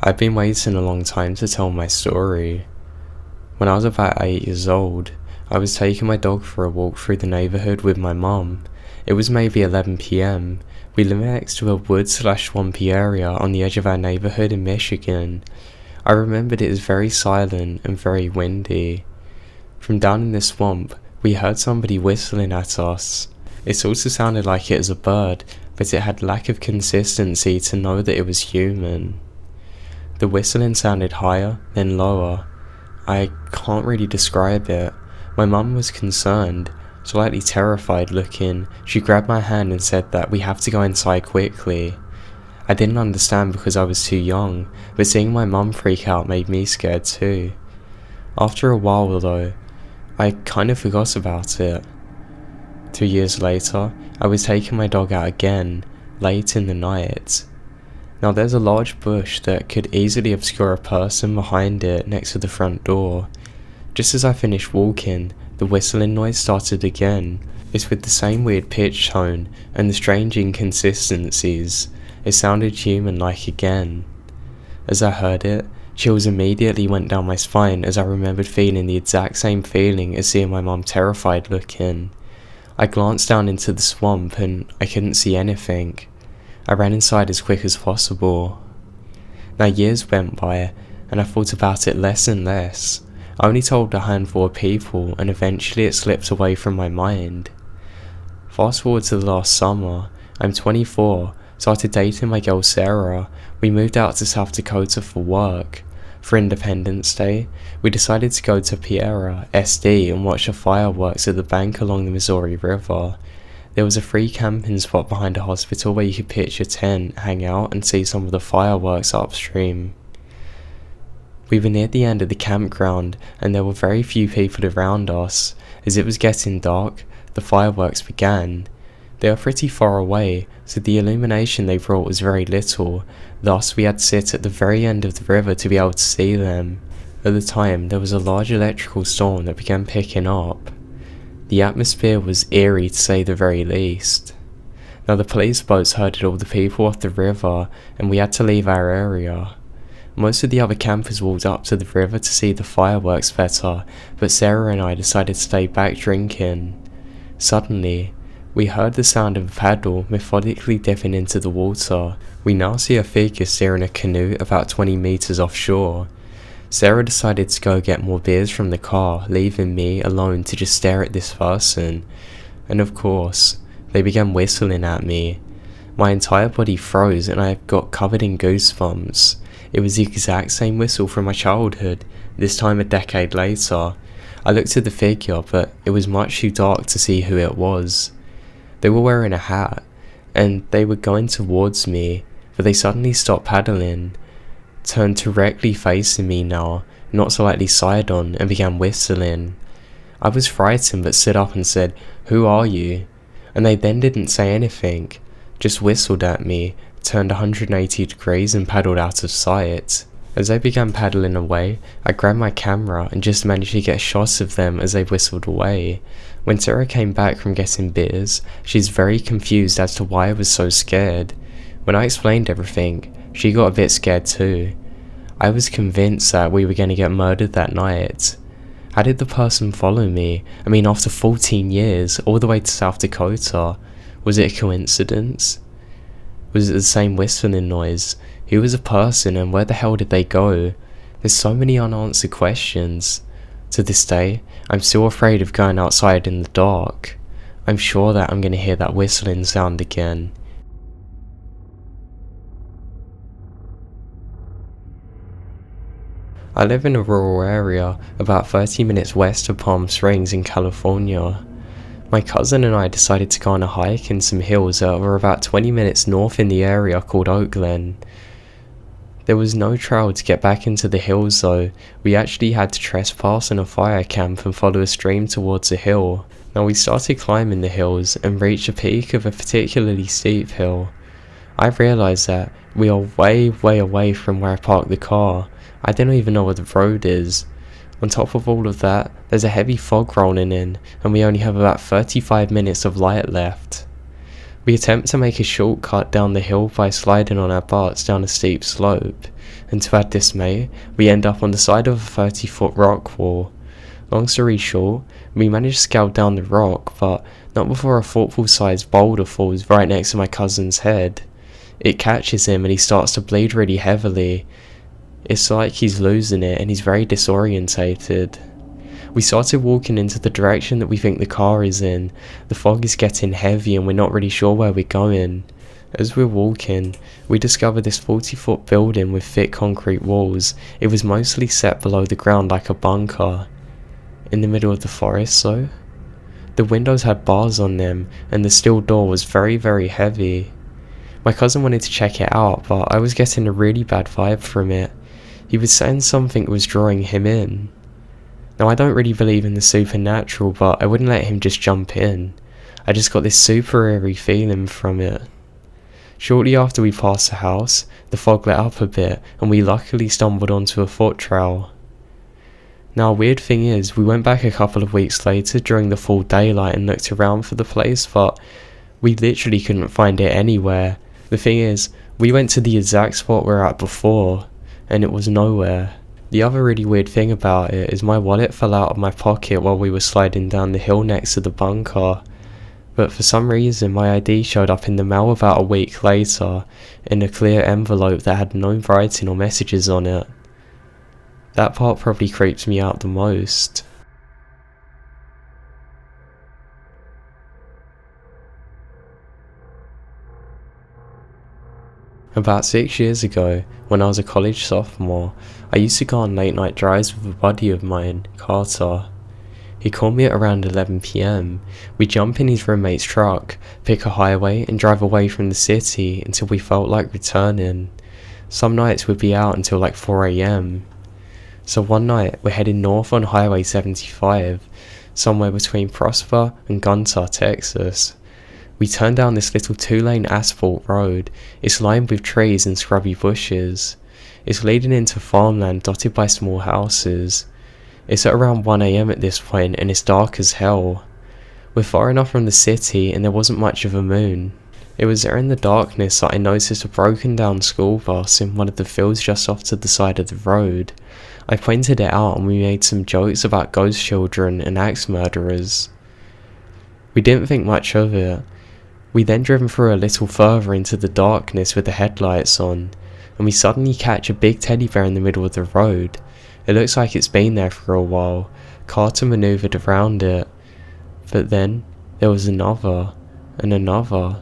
I've been waiting a long time to tell my story. When I was about 8 years old, I was taking my dog for a walk through the neighbourhood with my mum. It was maybe 11 PM. We live next to a wood/swampy area on the edge of our neighbourhood in Michigan. I remembered it was very silent and very windy. From down in the swamp, we heard somebody whistling at us. It sort of sounded like it was a bird, but it had lack of consistency to know that it was human. The whistling sounded higher, then lower. I can't really describe it. My mum was concerned, slightly terrified looking. She grabbed my hand and said that we have to go inside quickly. I didn't understand because I was too young, but seeing my mum freak out made me scared too. After a while though, I kind of forgot about it. 2 years later, I was taking my dog out again, late in the night. Now there's a large bush that could easily obscure a person behind it next to the front door. Just as I finished walking, the whistling noise started again. It's with the same weird pitch tone and the strange inconsistencies. It sounded human-like again. As I heard it, chills immediately went down my spine as I remembered feeling the exact same feeling as seeing my mum terrified looking. I glanced down into the swamp and I couldn't see anything. I ran inside as quick as possible. Now years went by and I thought about it less and less. I only told a handful of people and eventually it slipped away from my mind. Fast forward to the last summer, I'm 24, started dating my girl Sarah. We moved out to South Dakota for work. For Independence Day, we decided to go to Pierre, SD and watch the fireworks at the bank along the Missouri River. There was a free camping spot behind a hospital where you could pitch your tent, hang out and see some of the fireworks upstream. We were near the end of the campground and there were very few people around us. As it was getting dark, the fireworks began. They were pretty far away, so the illumination they brought was very little, thus we had to sit at the very end of the river to be able to see them. At the time, there was a large electrical storm that began picking up. The atmosphere was eerie to say the very least. Now the police boats herded all the people off the river and we had to leave our area. Most of the other campers walked up to the river to see the fireworks better, but Sarah and I decided to stay back drinking. Suddenly, we heard the sound of a paddle methodically dipping into the water. We now see a figure steering a canoe about 20 meters offshore. Sarah decided to go get more beers from the car, leaving me alone to just stare at this person. And of course, they began whistling at me. My entire body froze and I got covered in goosebumps. It was the exact same whistle from my childhood, this time a decade later. I looked at the figure, but it was much too dark to see who it was. They were wearing a hat, and they were going towards me, but they suddenly stopped paddling, turned directly facing me now, not slightly side on, and began whistling. I was frightened but stood up and said, "Who are you?" And they then didn't say anything, just whistled at me, turned 180 degrees and paddled out of sight. As they began paddling away, I grabbed my camera and just managed to get shots of them as they whistled away. When Sarah came back from getting beers, she's very confused as to why I was so scared. When I explained everything, she got a bit scared too. I was convinced that we were going to get murdered that night. How did the person follow me? I mean, after 14 years, all the way to South Dakota. Was it a coincidence? Was it the same whistling noise? Who was the person and where the hell did they go? There's so many unanswered questions. To this day, I'm still afraid of going outside in the dark. I'm sure that I'm going to hear that whistling sound again. I live in a rural area about 30 minutes west of Palm Springs in California. My cousin and I decided to go on a hike in some hills that were about 20 minutes north in the area called Glen. There was no trail to get back into the hills though. We actually had to trespass in a fire camp and follow a stream towards a hill. Now we started climbing the hills and reached the peak of a particularly steep hill. I realised that we are way away from where I parked the car. I don't even know where the road is. On top of all of that, there's a heavy fog rolling in and we only have about 35 minutes of light left. We attempt to make a shortcut down the hill by sliding on our butts down a steep slope, and to our dismay, we end up on the side of a 30-foot rock wall. Long story short, we manage to scale down the rock, but not before a football-sized boulder falls right next to my cousin's head. It catches him and he starts to bleed really heavily. It's like he's losing it and he's very disorientated. We started walking into the direction that we think the car is in. The fog is getting heavy and we're not really sure where we're going. As we're walking, we discover this 40-foot building with thick concrete walls. It was mostly set below the ground like a bunker. In the middle of the forest, though. The windows had bars on them and the steel door was very, very heavy. My cousin wanted to check it out, but I was getting a really bad vibe from it. He was saying something was drawing him in. Now, I don't really believe in the supernatural, but I wouldn't let him just jump in. I just got this super eerie feeling from it. Shortly after we passed the house, the fog let up a bit, and we luckily stumbled onto a foot trail. Now, a weird thing is, we went back a couple of weeks later during the full daylight and looked around for the place, but we literally couldn't find it anywhere. The thing is, we went to the exact spot we were at before, and it was nowhere. The other really weird thing about it is my wallet fell out of my pocket while we were sliding down the hill next to the bunker. But for some reason my ID showed up in the mail about a week later, in a clear envelope that had no writing or messages on it. That part probably creeps me out the most. About 6 years ago, when I was a college sophomore, I used to go on late night drives with a buddy of mine, Carter. He called me at around 11 PM. We'd jump in his roommate's truck, pick a highway and drive away from the city until we felt like returning. Some nights we'd be out until like 4 AM. So one night we're heading north on Highway 75, somewhere between Prosper and Gunter, Texas. We turn down this little 2-lane asphalt road. It's lined with trees and scrubby bushes. It's leading into farmland dotted by small houses. It's at around 1 AM at this point and it's dark as hell. We're far enough from the city and there wasn't much of a moon. It was there in the darkness that I noticed a broken down school bus in one of the fields just off to the side of the road. I pointed it out and we made some jokes about ghost children and axe murderers. We didn't think much of it. We then driven through a little further into the darkness with the headlights on, and we suddenly catch a big teddy bear in the middle of the road. It looks like it's been there for a while. Carter manoeuvred around it, but then there was another, and another.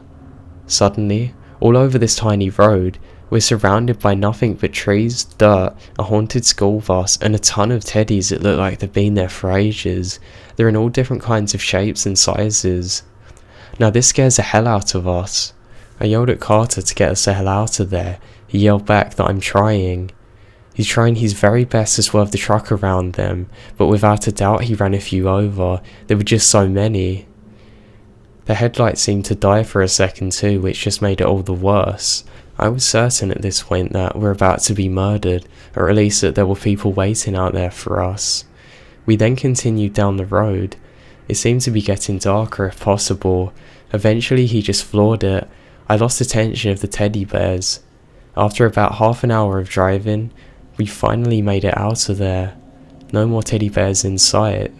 Suddenly, all over this tiny road, we're surrounded by nothing but trees, dirt, a haunted school bus, and a ton of teddies that look like they've been there for ages. They're in all different kinds of shapes and sizes. Now this scares the hell out of us. I yelled at Carter to get us the hell out of there. He yelled back that I'm trying. He's trying his very best to swerve the truck around them, but without a doubt he ran a few over. There were just so many. The headlights seemed to die for a second too, which just made it all the worse. I was certain at this point that we're about to be murdered, or at least that there were people waiting out there for us. We then continued down the road. It seemed to be getting darker if possible. Eventually he just floored it. I lost attention of the teddy bears. After about half an hour of driving, we finally made it out of there. No more teddy bears in sight.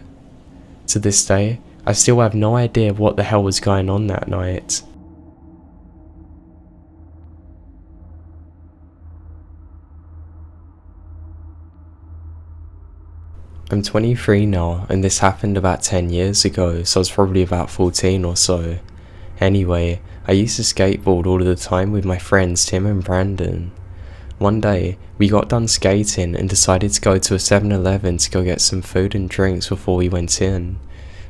To this day, I still have no idea what the hell was going on that night. I'm 23 now, and this happened about 10 years ago, so I was probably about 14 or so. Anyway, I used to skateboard all of the time with my friends Tim and Brandon. One day, we got done skating and decided to go to a 7-Eleven to go get some food and drinks before we went in.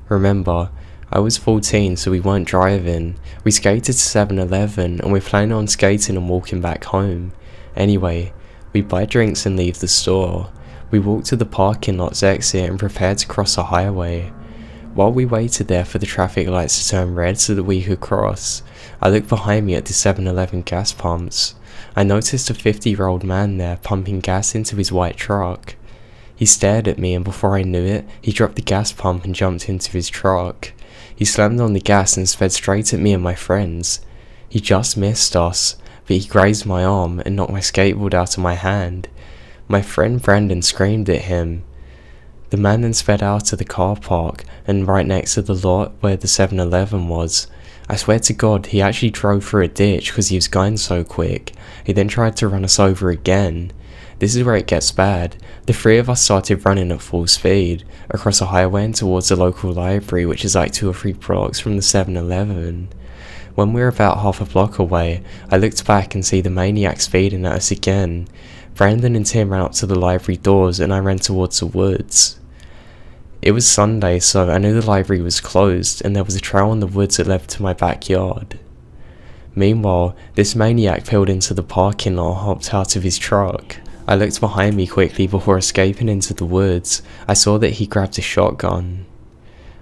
Remember, I was 14 so we weren't driving. We skated to 7-Eleven and we're planning on skating and walking back home. Anyway, we buy drinks and leave the store. We walked to the parking lot's exit and prepared to cross a highway. While we waited there for the traffic lights to turn red so that we could cross, I looked behind me at the 7-Eleven gas pumps. I noticed a 50-year-old man there pumping gas into his white truck. He stared at me and before I knew it, he dropped the gas pump and jumped into his truck. He He slammed on the gas and sped straight at me and my friends. He just missed us, but he grazed my arm and knocked my skateboard out of my hand. My friend Brandon screamed at him. The man then sped out of the car park and right next to the lot where the 7-Eleven was. I swear to God, he actually drove through a ditch because he was going so quick. He then tried to run us over again. This is where it gets bad. The three of us started running at full speed across a highway and towards the local library, which is like 2 or 3 blocks from the 7-Eleven. When we were about half a block away, I looked back and see the maniac speeding at us again. Brandon and Tim ran up to the library doors and I ran towards the woods. It was Sunday, so I knew the library was closed and there was a trail in the woods that led to my backyard. Meanwhile, this maniac peeled into the parking lot and hopped out of his truck. I looked behind me quickly before escaping into the woods. I saw that he grabbed a shotgun.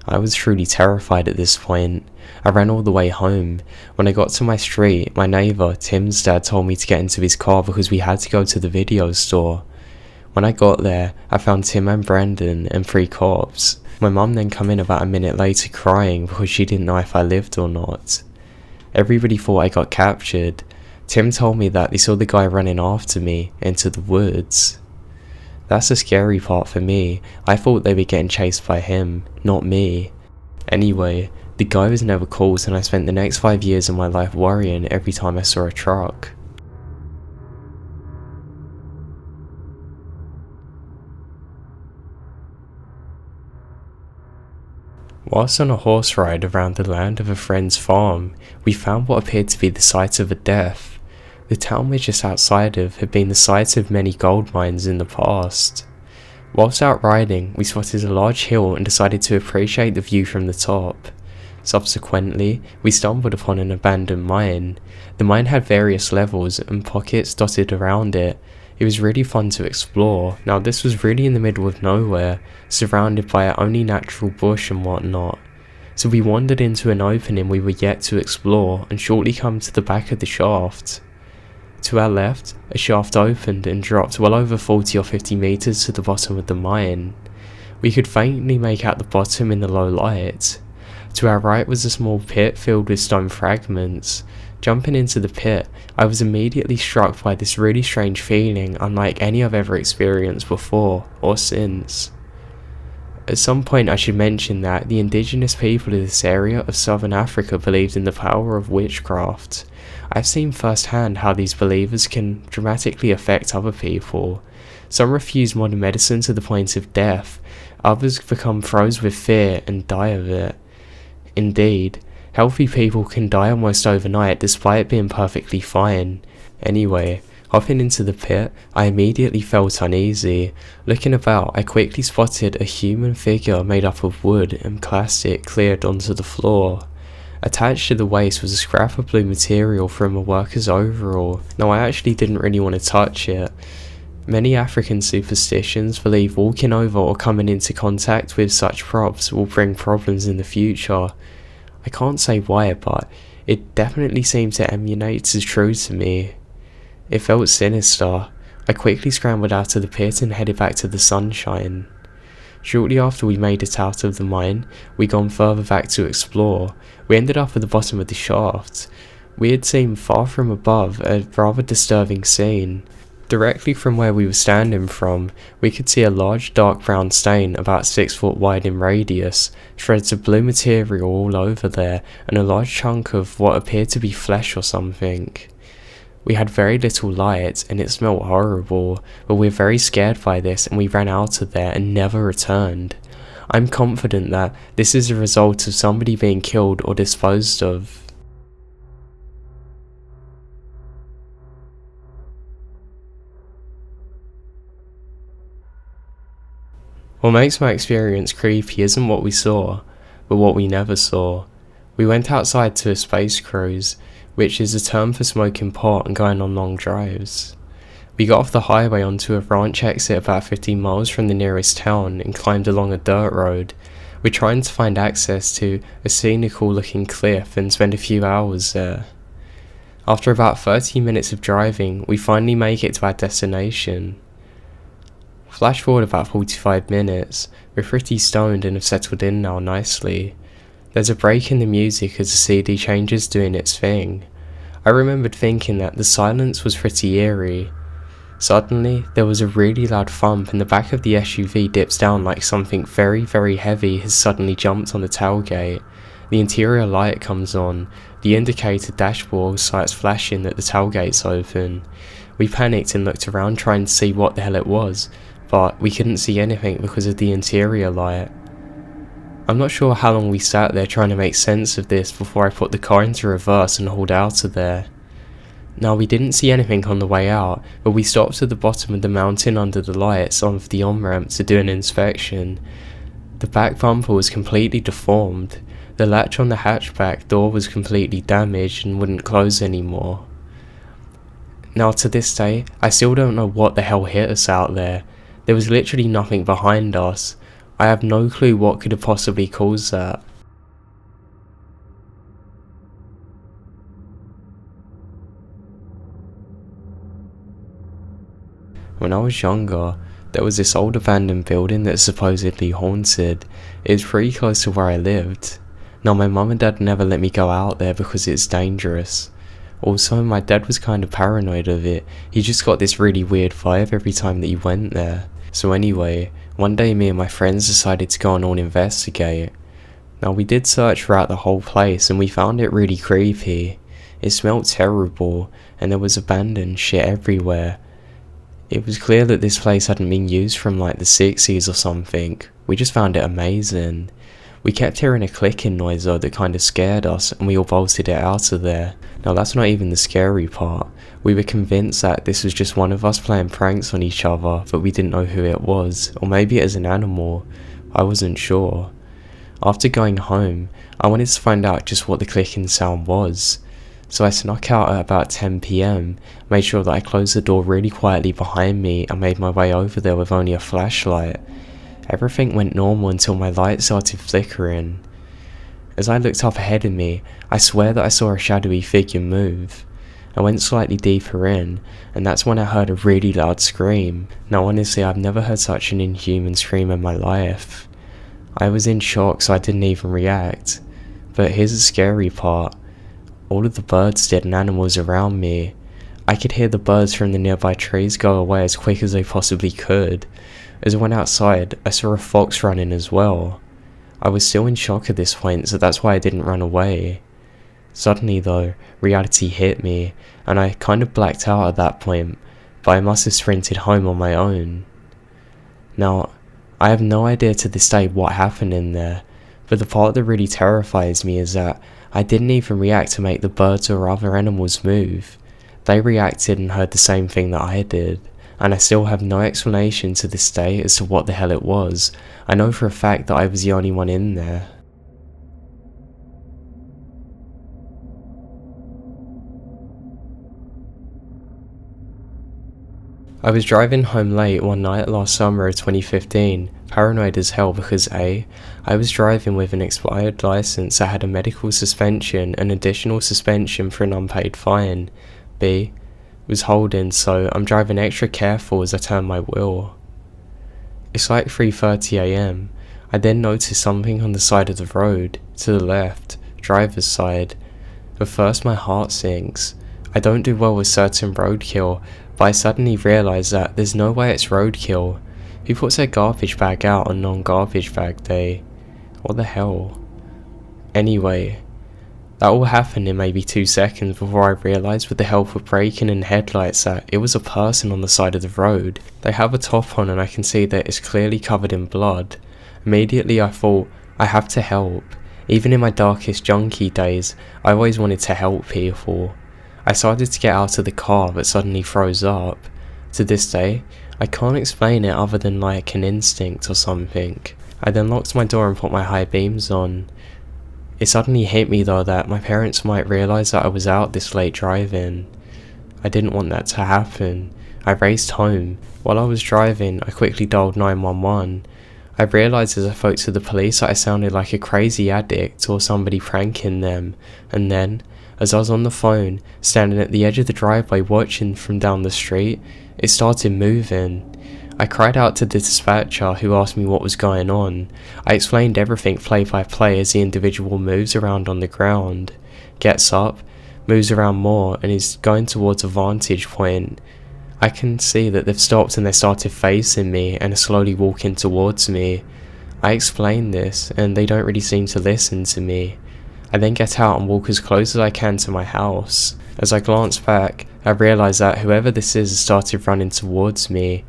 I was truly terrified at this point. I ran all the way home. When I got to my street, my neighbour, Tim's dad, told me to get into his car because we had to go to the video store. When I got there, I found Tim and Brandon and 3 cops. My mum then came in about a minute later crying because she didn't know if I lived or not. Everybody thought I got captured. Tim told me that they saw the guy running after me into the woods. That's the scary part for me. I thought they were getting chased by him, not me. Anyway, the guy was never caught and I spent the next 5 years of my life worrying every time I saw a truck. Whilst on a horse ride around the land of a friend's farm, we found what appeared to be the site of a death. The town we're just outside of had been the site of many gold mines in the past. Whilst out riding, we spotted a large hill and decided to appreciate the view from the top. Subsequently, we stumbled upon an abandoned mine. The mine had various levels and pockets dotted around it. It was really fun to explore. Now this was really in the middle of nowhere, surrounded by only natural bush and whatnot. So we wandered into an opening we were yet to explore and shortly come to the back of the shaft. To our left, a shaft opened and dropped well over 40 or 50 meters to the bottom of the mine. We could faintly make out the bottom in the low light. To our right was a small pit filled with stone fragments. Jumping into the pit, I was immediately struck by this really strange feeling unlike any I've ever experienced before or since. At some point I should mention that the indigenous people of this area of southern Africa believed in the power of witchcraft. I've seen firsthand how these believers can dramatically affect other people. Some refuse modern medicine to the point of death, others become froze with fear and die of it. Indeed, healthy people can die almost overnight despite being perfectly fine. Anyway, hopping into the pit, I immediately felt uneasy. Looking about, I quickly spotted a human figure made up of wood and plastic cleared onto the floor. Attached to the waist was a scrap of blue material from a worker's overall. Now I actually didn't really want to touch it. Many African superstitions believe walking over or coming into contact with such props will bring problems in the future. I can't say why, but it definitely seemed to emanate as true to me. It felt sinister. I quickly scrambled out of the pit and headed back to the sunshine. Shortly after we made it out of the mine, we gone further back to explore. We ended up at the bottom of the shaft. We had seen far from above a rather disturbing scene. Directly from where we were standing from, we could see a large dark brown stain about 6 foot wide in radius, shreds of blue material all over there, and a large chunk of what appeared to be flesh or something. We had very little light and it smelled horrible, but we were very scared by this and we ran out of there and never returned. I'm confident that this is a result of somebody being killed or disposed of. What makes my experience creepy isn't what we saw, but what we never saw. We went outside to a space cruise, which is a term for smoking pot and going on long drives. We got off the highway onto a ranch exit about 15 miles from the nearest town and climbed along a dirt road. We're trying to find access to a scenical looking cliff and spend a few hours there. After about 30 minutes of driving, we finally make it to our destination. Flash forward about 45 minutes, we're pretty stoned and have settled in now nicely. There's a break in the music as the CD changes doing its thing. I remembered thinking that the silence was pretty eerie. Suddenly, there was a really loud thump and the back of the SUV dips down like something very, very heavy has suddenly jumped on the tailgate. The interior light comes on, the indicator dashboard starts flashing that the tailgate's open. We panicked and looked around trying to see what the hell it was, but we couldn't see anything because of the interior light. I'm not sure how long we sat there trying to make sense of this before I put the car into reverse and hauled out of there. Now, we didn't see anything on the way out, but we stopped at the bottom of the mountain under the lights of the on-ramp to do an inspection. The back bumper was completely deformed. The latch on the hatchback door was completely damaged and wouldn't close anymore. Now, to this day, I still don't know what the hell hit us out there. There was literally nothing behind us. I have no clue what could have possibly caused that. When I was younger, there was this old abandoned building that's supposedly haunted. It was pretty close to where I lived. Now, my mum and dad never let me go out there because it's dangerous. Also, my dad was kind of paranoid of it. He just got this really weird vibe every time that he went there. So anyway, one day me and my friends decided to go and all investigate. Now, we did search throughout the whole place and we found it really creepy. It smelled terrible and there was abandoned shit everywhere. It was clear that this place hadn't been used from like the 60s or something. We just found it amazing. We kept hearing a clicking noise though that kind of scared us and we all bolted it out of there. Now, that's not even the scary part. We were convinced that this was just one of us playing pranks on each other, but we didn't know who it was, or maybe it was an animal. I wasn't sure. After going home, I wanted to find out just what the clicking sound was. So I snuck out at about 10 PM, made sure that I closed the door really quietly behind me and made my way over there with only a flashlight. Everything went normal until my light started flickering. As I looked up ahead of me, I swear that I saw a shadowy figure move. I went slightly deeper in, and that's when I heard a really loud scream. Now honestly, I've never heard such an inhuman scream in my life. I was in shock, so I didn't even react. But here's the scary part. All of the birds did and animals around me. I could hear the birds from the nearby trees go away as quick as they possibly could. As I went outside, I saw a fox running as well. I was still in shock at this point, so that's why I didn't run away. Suddenly though, reality hit me, and I kind of blacked out at that point, but I must have sprinted home on my own. Now, I have no idea to this day what happened in there, but the part that really terrifies me is that I didn't even react to make the birds or other animals move. They reacted and heard the same thing that I did, and I still have no explanation to this day as to what the hell it was. I know for a fact that I was the only one in there. I was driving home late one night last summer of 2015, paranoid as hell because A, I was driving with an expired license that had a medical suspension and additional suspension for an unpaid fine. B, was holding, so I'm driving extra careful as I turn my wheel. It's like 3:30 AM. I then noticed something on the side of the road, to the left, driver's side. At first my heart sinks. I don't do well with certain roadkill, but I suddenly realise that there's no way it's roadkill. Who puts their garbage bag out on non-garbage bag day? What the hell? Anyway, that all happened in maybe 2 seconds before I realised with the help of braking and headlights that it was a person on the side of the road. They have a top on and I can see that it's clearly covered in blood. Immediately I thought, I have to help. Even in my darkest junkie days, I always wanted to help people. I started to get out of the car but suddenly froze up. To this day, I can't explain it other than like an instinct or something. I then locked my door and put my high beams on. It suddenly hit me though that my parents might realise that I was out this late driving. I didn't want that to happen. I raced home. While I was driving, I quickly dialed 911. I realised as I spoke to the police that I sounded like a crazy addict or somebody pranking them, and then, as I was on the phone, standing at the edge of the driveway watching from down the street, it started moving. I cried out to the dispatcher, who asked me what was going on. I explained everything play by play as the individual moves around on the ground, gets up, moves around more, and is going towards a vantage point. I can see that they've stopped and they started facing me and are slowly walking towards me. I explain this and they don't really seem to listen to me. I then get out and walk as close as I can to my house. As I glance back, I realise that whoever this is has started running towards me.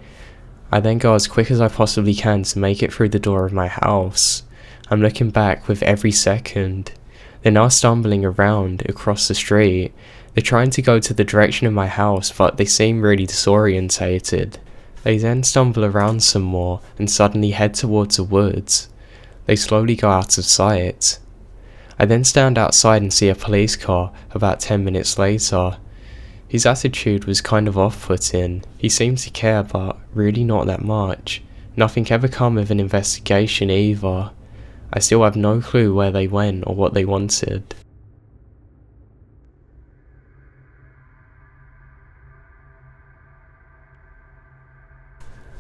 I then go as quick as I possibly can to make it through the door of my house. I'm looking back with every second. They're now stumbling around across the street. They're trying to go to the direction of my house, but they seem really disorientated. They then stumble around some more and suddenly head towards the woods. They slowly go out of sight. I then stand outside and see a police car about 10 minutes later. His attitude was kind of off-putting. He seemed to care, but really not that much. Nothing ever come of an investigation either. I still have no clue where they went or what they wanted.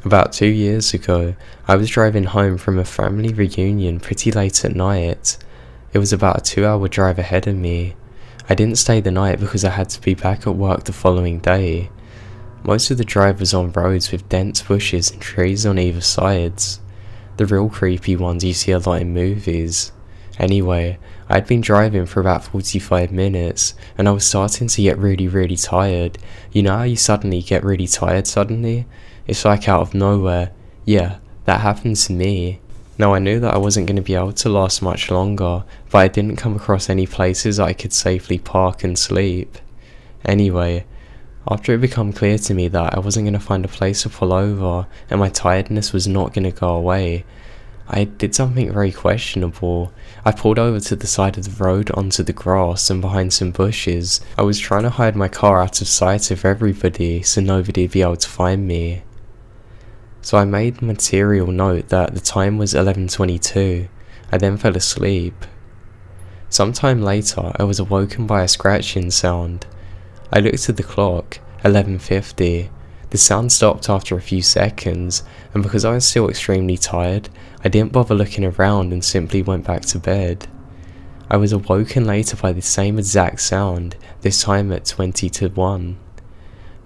About 2 years ago, I was driving home from a family reunion pretty late at night. It was about a 2-hour drive ahead of me. I didn't stay the night because I had to be back at work the following day. Most of the drive was on roads with dense bushes and trees on either sides. The real creepy ones you see a lot in movies. Anyway, I'd been driving for about 45 minutes and I was starting to get really tired. You know how you suddenly get really tired suddenly? It's like out of nowhere. Yeah, that happened to me. Now I knew that I wasn't going to be able to last much longer, but I didn't come across any places I could safely park and sleep. Anyway, after it became clear to me that I wasn't going to find a place to pull over and my tiredness was not going to go away, I did something very questionable. I pulled over to the side of the road onto the grass and behind some bushes. I was trying to hide my car out of sight of everybody so nobody would be able to find me. So I made material note that the time was 11:22. I then fell asleep. Sometime later, I was awoken by a scratching sound. I looked at the clock, 11:50. The sound stopped after a few seconds, and because I was still extremely tired, I didn't bother looking around and simply went back to bed. I was awoken later by the same exact sound, this time at 20:01.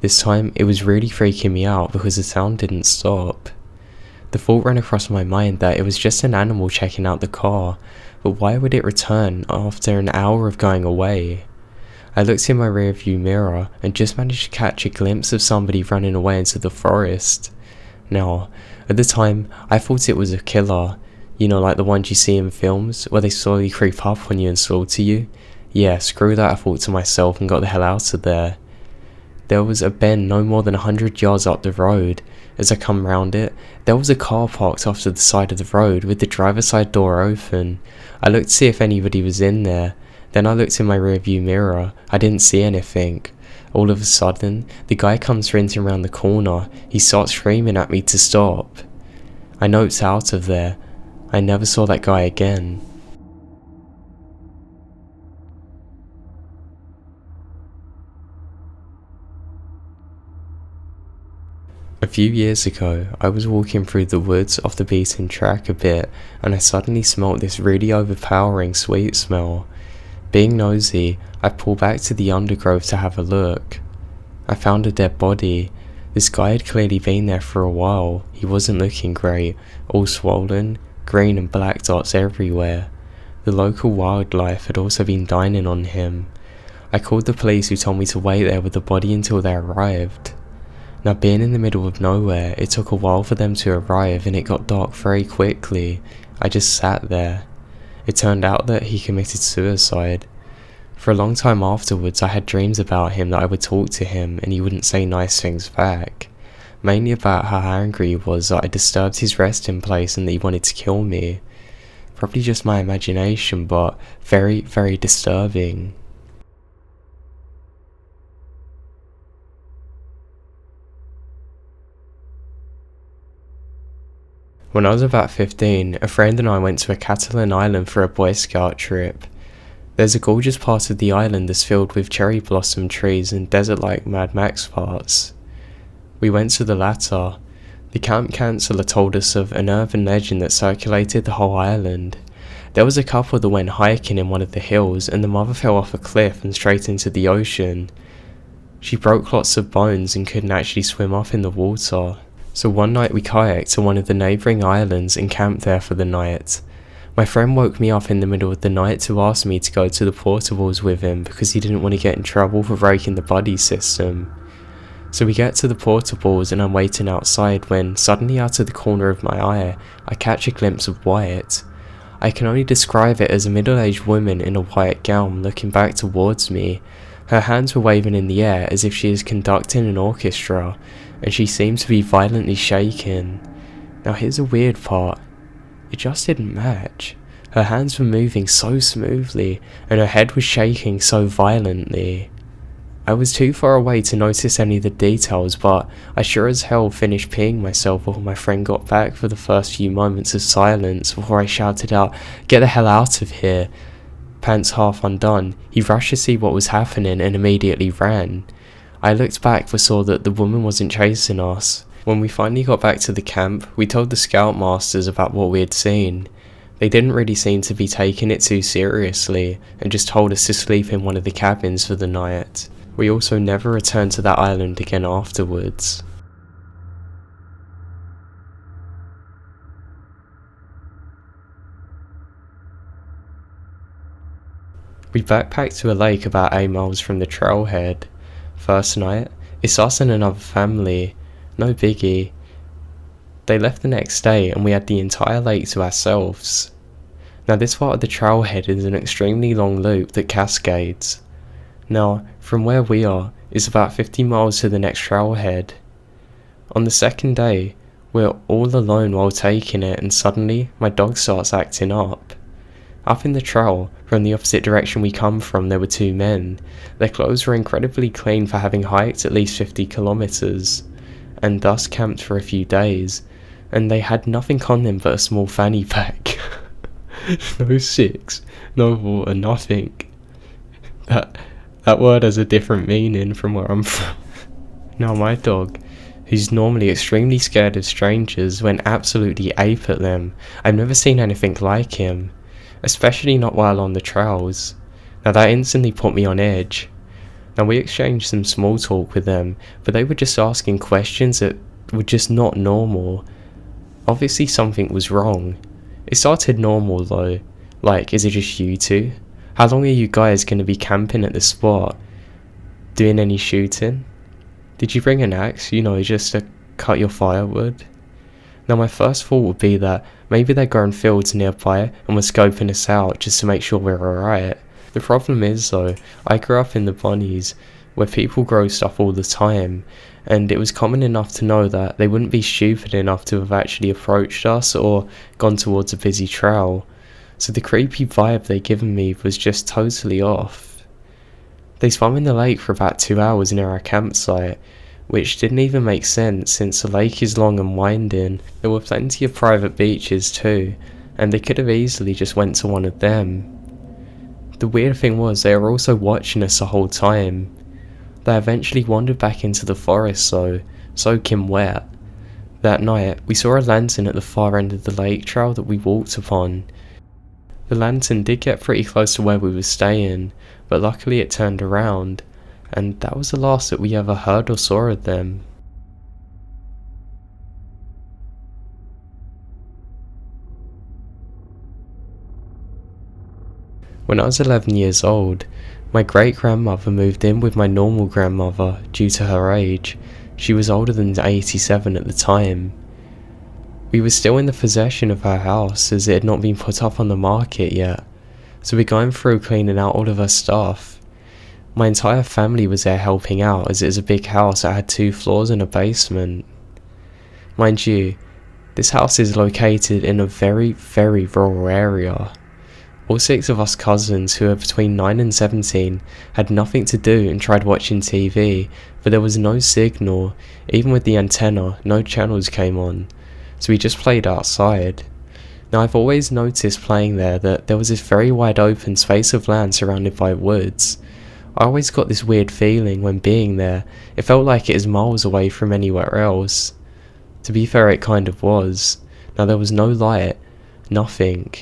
This time, it was really freaking me out because the sound didn't stop. The thought ran across my mind that it was just an animal checking out the car, but why would it return after an hour of going away? I looked in my rearview mirror and just managed to catch a glimpse of somebody running away into the forest. Now, at the time, I thought it was a killer. You know, like the ones you see in films, where they slowly creep up on you and slaughter you? Yeah, screw that, I thought to myself and got the hell out of there. There was a bend no more than 100 yards up the road. As I come round it, there was a car parked off to the side of the road with the driver's side door open. I looked to see if anybody was in there. Then I looked in my rearview mirror. I didn't see anything. All of a sudden, the guy comes sprinting around the corner. He starts screaming at me to stop. I noped out of there. I never saw that guy again. A few years ago, I was walking through the woods off the beaten track a bit, and I suddenly smelt this really overpowering sweet smell. Being nosy, I pulled back to the undergrowth to have a look. I found a dead body. This guy had clearly been there for a while. He wasn't looking great, all swollen, green and black dots everywhere. The local wildlife had also been dining on him. I called the police, who told me to wait there with the body until they arrived. Now, being in the middle of nowhere, it took a while for them to arrive and it got dark very quickly. I just sat there. It turned out that he committed suicide. For a long time afterwards, I had dreams about him that I would talk to him and he wouldn't say nice things back. Mainly about how angry he was that I disturbed his resting place and that he wanted to kill me. Probably just my imagination, but very disturbing. When I was about 15, a friend and I went to a Catan Island for a Boy Scout trip. There's a gorgeous part of the island that's filled with cherry blossom trees and desert-like Mad Max parts. We went to the latter. The camp counsellor told us of an urban legend that circulated the whole island. There was a couple that went hiking in one of the hills and the mother fell off a cliff and straight into the ocean. She broke lots of bones and couldn't actually swim off in the water. So one night we kayaked to one of the neighbouring islands and camped there for the night. My friend woke me up in the middle of the night to ask me to go to the portables with him because he didn't want to get in trouble for breaking the buddy system. So we get to the portables and I'm waiting outside when, suddenly out of the corner of my eye, I catch a glimpse of white. I can only describe it as a middle-aged woman in a white gown looking back towards me. Her hands were waving in the air as if she is conducting an orchestra, and she seemed to be violently shaking. Now here's a weird part. It just didn't match. Her hands were moving so smoothly, and her head was shaking so violently. I was too far away to notice any of the details, but I sure as hell finished peeing myself before my friend got back for the first few moments of silence before I shouted out, "Get the hell out of here!" Pants half undone, he rushed to see what was happening and immediately ran. I looked back but saw that the woman wasn't chasing us. When we finally got back to the camp, we told the scoutmasters about what we had seen. They didn't really seem to be taking it too seriously and just told us to sleep in one of the cabins for the night. We also never returned to that island again afterwards. We backpacked to a lake about 8 miles from the trailhead. First night, it's us and another family. No biggie. They left the next day and we had the entire lake to ourselves. Now this part of the trailhead is an extremely long loop that cascades. Now, from where we are, is about 50 miles to the next trailhead. On the second day, we're all alone while taking it and suddenly my dog starts acting up. Up in the trail, from the opposite direction we come from, there were 2 men. Their clothes were incredibly clean for having hiked at least 50 kilometers, and thus camped for a few days, and they had nothing on them but a small fanny pack. No six, no water, nothing. That word has a different meaning from where I'm from. Now my dog, who's normally extremely scared of strangers, went absolutely ape at them. I've never seen anything like him, especially not while on the trails. Now that instantly put me on edge. Now we exchanged some small talk with them, but they were just asking questions that were just not normal. Obviously something was wrong. It started normal though, like, is it just you two? How long are you guys going to be camping at the spot? Doing any shooting? Did you bring an axe, just to cut your firewood? Now my first thought would be that maybe they're growing fields nearby and were scoping us out just to make sure we're alright. The problem is though, I grew up in the bunnies, where people grow stuff all the time, and it was common enough to know that they wouldn't be stupid enough to have actually approached us or gone towards a busy trail. So the creepy vibe they given me was just totally off. They swam in the lake for about 2 hours near our campsite, which didn't even make sense since the lake is long and winding. There were plenty of private beaches too, and they could have easily just went to one of them. The weird thing was they were also watching us the whole time. They eventually wandered back into the forest though, soaking wet. That night, we saw a lantern at the far end of the lake trail that we walked upon. The lantern did get pretty close to where we were staying, but luckily it turned around, and that was the last that we ever heard or saw of them. When I was 11 years old, my great-grandmother moved in with my normal grandmother due to her age. She was older than 87 at the time. We were still in the possession of her house as it had not been put up on the market yet, so we're going through cleaning out all of her stuff. My entire family was there helping out as it is a big house that had 2 floors and a basement. Mind you, this house is located in a very, very rural area. All 6 of us cousins who are between 9 and 17 had nothing to do and tried watching TV, but there was no signal. Even with the antenna, no channels came on, so we just played outside. Now I've always noticed playing there that there was this very wide open space of land surrounded by woods. I always got this weird feeling when being there. It felt like it is miles away from anywhere else. To be fair, it kind of was. Now there was no light, nothing.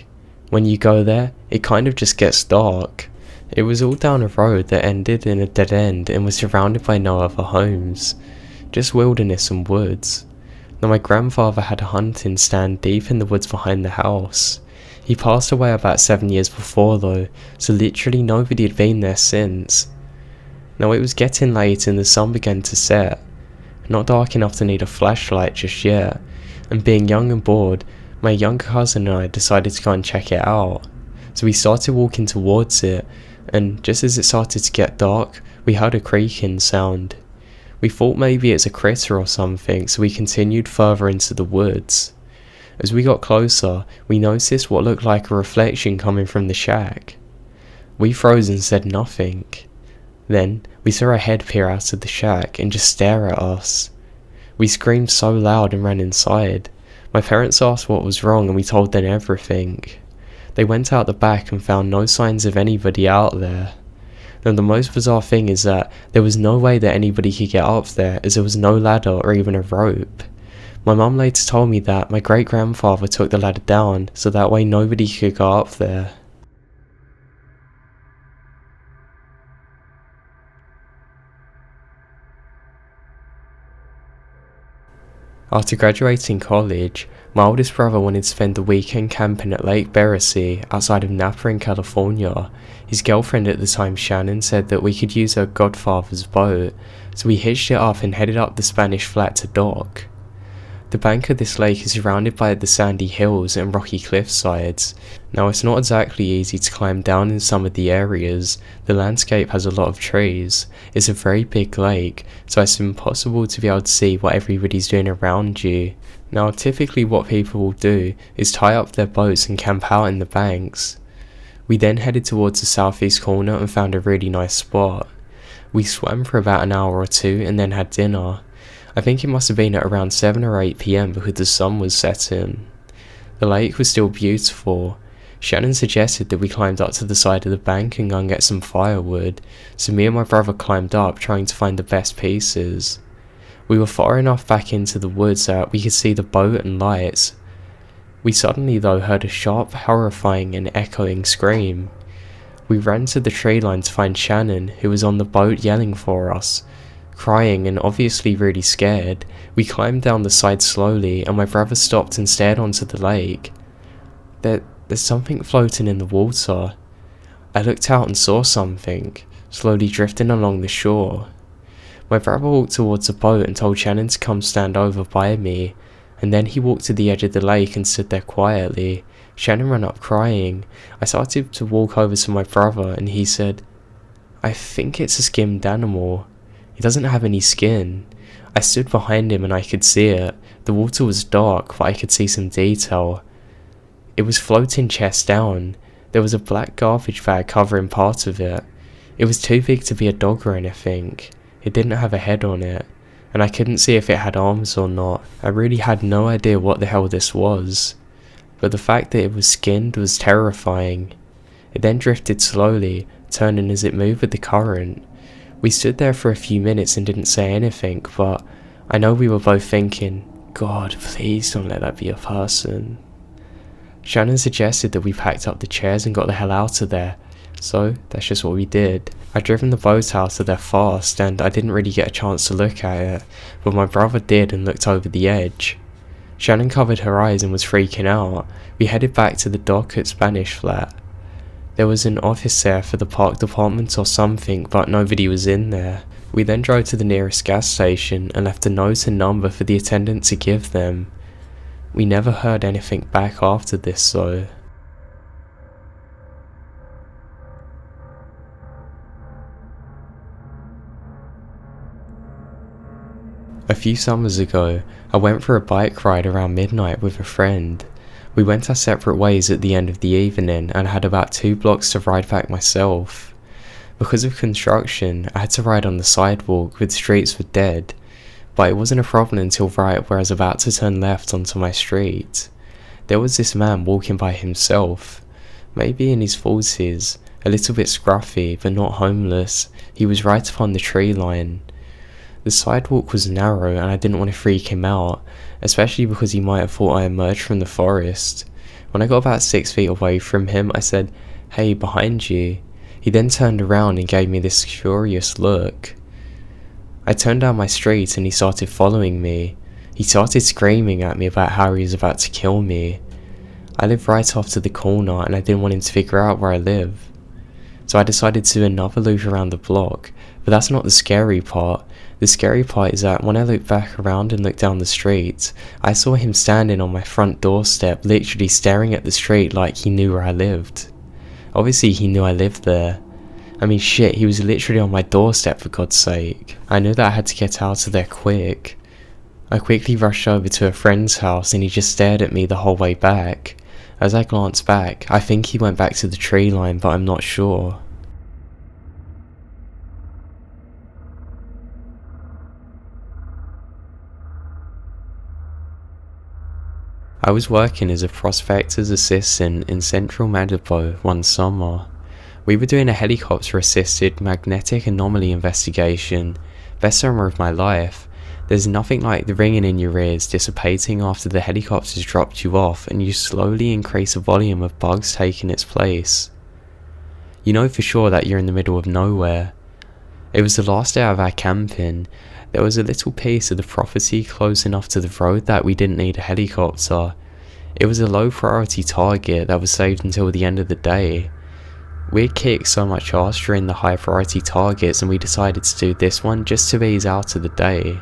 When you go there, it kind of just gets dark. It was all down a road that ended in a dead end and was surrounded by no other homes. Just wilderness and woods. Now my grandfather had a hunting stand deep in the woods behind the house. He passed away about 7 years before though, so literally nobody had been there since. Now it was getting late and the sun began to set. Not dark enough to need a flashlight just yet, and being young and bored, my younger cousin and I decided to go and check it out. So we started walking towards it, and just as it started to get dark, we heard a creaking sound. We thought maybe it's a critter or something, so we continued further into the woods. As we got closer, we noticed what looked like a reflection coming from the shack. We froze and said nothing. Then, we saw a head peer out of the shack and just stare at us. We screamed so loud and ran inside. My parents asked what was wrong and we told them everything. They went out the back and found no signs of anybody out there. Now the most bizarre thing is that there was no way that anybody could get up there as there was no ladder or even a rope. My mum later told me that my great-grandfather took the ladder down so that way nobody could go up there. After graduating college, my oldest brother wanted to spend the weekend camping at Lake Baracy outside of Napa in California. His girlfriend at the time, Shannon, said that we could use her godfather's boat, so we hitched it up and headed up the Spanish Flat to dock. The bank of this lake is surrounded by the sandy hills and rocky cliff sides. Now it's not exactly easy to climb down in some of the areas. The landscape has a lot of trees. It's a very big lake, so it's impossible to be able to see what everybody's doing around you. Now typically what people will do is tie up their boats and camp out in the banks. We then headed towards the southeast corner and found a really nice spot. We swam for about an hour or two and then had dinner. I think it must have been at around 7 or 8 PM because the sun was setting. The lake was still beautiful. Shannon suggested that we climbed up to the side of the bank and go and get some firewood, so me and my brother climbed up trying to find the best pieces. We were far enough back into the woods that we could see the boat and lights. We suddenly though heard a sharp, horrifying and echoing scream. We ran to the tree line to find Shannon, who was on the boat yelling for us. Crying and obviously really scared, we climbed down the side slowly and my brother stopped and stared onto the lake. There's something floating in the water. I looked out and saw something, slowly drifting along the shore. My brother walked towards the boat and told Shannon to come stand over by me, and then he walked to the edge of the lake and stood there quietly. Shannon ran up crying. I started to walk over to my brother and he said, "I think it's a skinned animal. It doesn't have any skin." I stood behind him and I could see it. The water was dark, but I could see some detail. It was floating chest down. There was a black garbage bag covering part of it. It was too big to be a dog or anything. It didn't have a head on it, and I couldn't see if it had arms or not. I really had no idea what the hell this was, but the fact that it was skinned was terrifying. It then drifted slowly, turning as it moved with the current. We stood there for a few minutes and didn't say anything, but I know we were both thinking, "God, please don't let that be a person." Shannon suggested that we packed up the chairs and got the hell out of there, so that's just what we did. I'd driven the boat out of there fast and I didn't really get a chance to look at it, but my brother did and looked over the edge. Shannon covered her eyes and was freaking out. We headed back to the dock at Spanish Flat. There was an office there for the park department or something, but nobody was in there. We then drove to the nearest gas station and left a note and number for the attendant to give them. We never heard anything back after this though. A few summers ago, I went for a bike ride around midnight with a friend. We went our separate ways at the end of the evening and had about 2 blocks to ride back myself. Because of construction, I had to ride on the sidewalk with streets were dead, but it wasn't a problem until right where I was about to turn left onto my street. There was this man walking by himself, maybe in his 40s, a little bit scruffy but not homeless. He was right upon the tree line. The sidewalk was narrow and I didn't want to freak him out, especially because he might have thought I emerged from the forest. When I got about 6 feet away from him, I said, "Hey, behind you." He then turned around and gave me this curious look. I turned down my street and he started following me. He started screaming at me about how he was about to kill me. I live right off to the corner and I didn't want him to figure out where I live. So I decided to do another loop around the block, but that's not the scary part. The scary part is that when I looked back around and looked down the street, I saw him standing on my front doorstep, literally staring at the street like he knew where I lived. Obviously he knew I lived there. I mean shit, he was literally on my doorstep for God's sake. I knew that I had to get out of there quick. I quickly rushed over to a friend's house and he just stared at me the whole way back. As I glanced back, I think he went back to the tree line, but I'm not sure. I was working as a prospector's assistant in central Manitoba one summer. We were doing a helicopter-assisted magnetic anomaly investigation. Best summer of my life. There's nothing like the ringing in your ears dissipating after the helicopter's dropped you off and you slowly increase the volume of bugs taking its place. You know for sure that you're in the middle of nowhere. It was the last day of our camping. There was a little piece of the property close enough to the road that we didn't need a helicopter. It was a low priority target that was saved until the end of the day. We'd kicked so much ass during the high priority targets and we decided to do this one just to ease out of the day.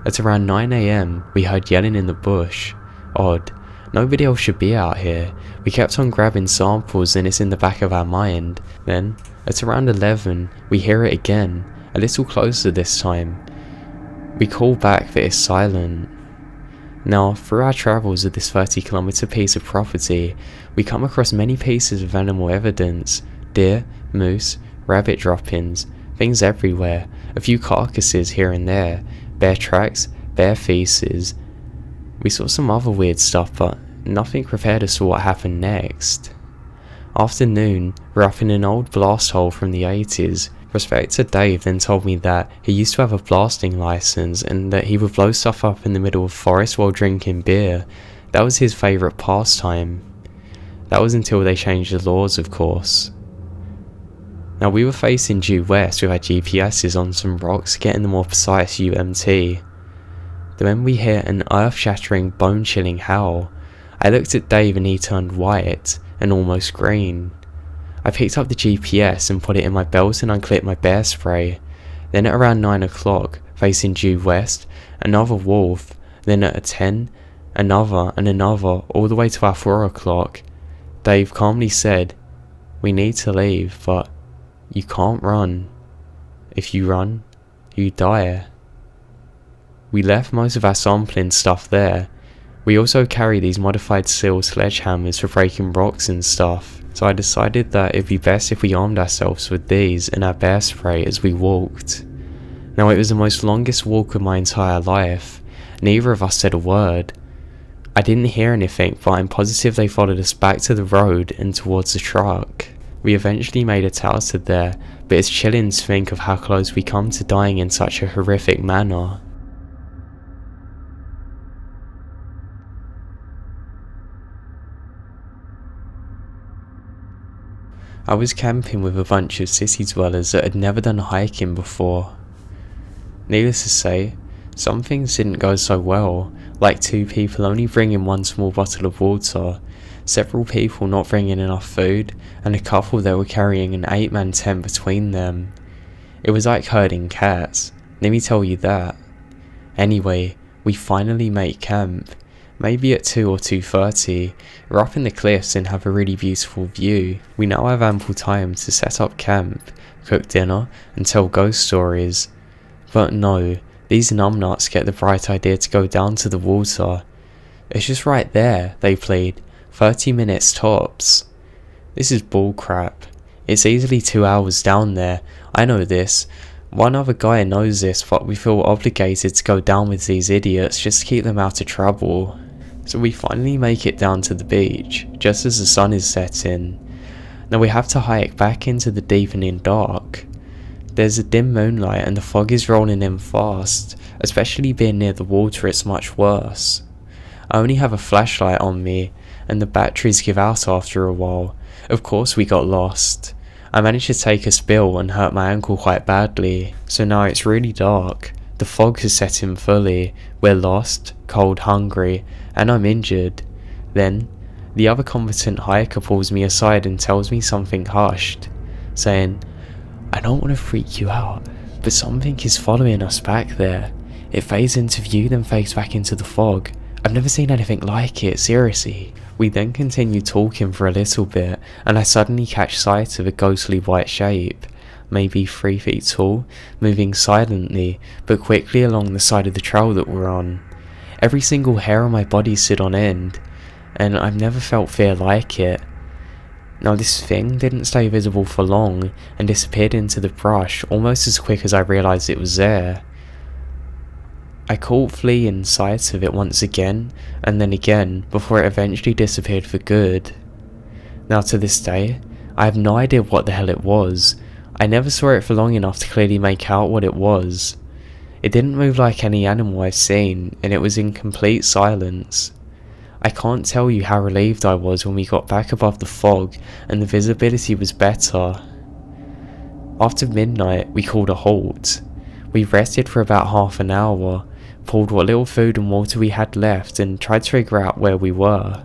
At around 9 AM, we heard yelling in the bush. Odd, nobody else should be out here. We kept on grabbing samples and it's in the back of our mind. Then, at around 11, we hear it again, a little closer this time. We call back but it's silent. Now, through our travels of this 30-kilometer piece of property, we come across many pieces of animal evidence. Deer, moose, rabbit droppings, things everywhere, a few carcasses here and there, bear tracks, bear feces. We saw some other weird stuff, but nothing prepared us for what happened next. After noon, we're up in an old blast hole from the 80s. Prospector Dave then told me that he used to have a blasting license and that he would blow stuff up in the middle of forest while drinking beer. That was his favourite pastime. That was until they changed the laws, of course. Now we were facing due west with our GPSs on some rocks getting the more precise UMT. Then we hear an earth-shattering, bone-chilling howl. I looked at Dave and he turned white and almost green. I picked up the GPS and put it in my belt and unclipped my bear spray. Then at around 9 o'clock, facing due west, another wolf. Then at 10, another and another, all the way to our 4 o'clock. Dave calmly said, "We need to leave, but you can't run. If you run, you die." We left most of our sampling stuff there. We also carry these modified steel sledgehammers for breaking rocks and stuff. So I decided that it'd be best if we armed ourselves with these and our bear spray as we walked. Now it was the most longest walk of my entire life. Neither of us said a word. I didn't hear anything, but I'm positive they followed us back to the road and towards the truck. We eventually made it out of there, but it's chilling to think of how close we come to dying in such a horrific manner. I was camping with a bunch of city dwellers that had never done hiking before. Needless to say, some things didn't go so well, like 2 people only bringing 1 small bottle of water, several people not bringing enough food, and a couple that were carrying an 8-man tent between them. It was like herding cats, let me tell you that. Anyway, we finally make camp. Maybe at 2 or 2:30, we're up in the cliffs and have a really beautiful view. We now have ample time to set up camp, cook dinner, and tell ghost stories. But no, these numbnuts get the bright idea to go down to the water. "It's just right there," they plead, 30 minutes tops. This is bullcrap. It's easily 2 hours down there, I know this. One other guy knows this, but we feel obligated to go down with these idiots just to keep them out of trouble. So we finally make it down to the beach, just as the sun is setting. Now we have to hike back into the deepening dark. There's a dim moonlight and the fog is rolling in fast, especially being near the water it's much worse. I only have a flashlight on me, and the batteries give out after a while. Of course we got lost. I managed to take a spill and hurt my ankle quite badly, so now it's really dark. The fog has set in fully, we're lost, cold, hungry, and I'm injured. Then, the other competent hiker pulls me aside and tells me something hushed, saying, "I don't want to freak you out, but something is following us back there. It fades into view then fades back into the fog. I've never seen anything like it, seriously." We then continue talking for a little bit, and I suddenly catch sight of a ghostly white shape, maybe 3 feet tall, moving silently but quickly along the side of the trail that we're on. Every single hair on my body stood on end, and I've never felt fear like it. Now this thing didn't stay visible for long and disappeared into the brush almost as quick as I realised it was there. I caught fleeing sight of it once again, and then again, before it eventually disappeared for good. Now to this day, I have no idea what the hell it was. I never saw it for long enough to clearly make out what it was. It didn't move like any animal I've seen, and it was in complete silence. I can't tell you how relieved I was when we got back above the fog and the visibility was better. After midnight, we called a halt. We rested for about half an hour, pulled what little food and water we had left, and tried to figure out where we were.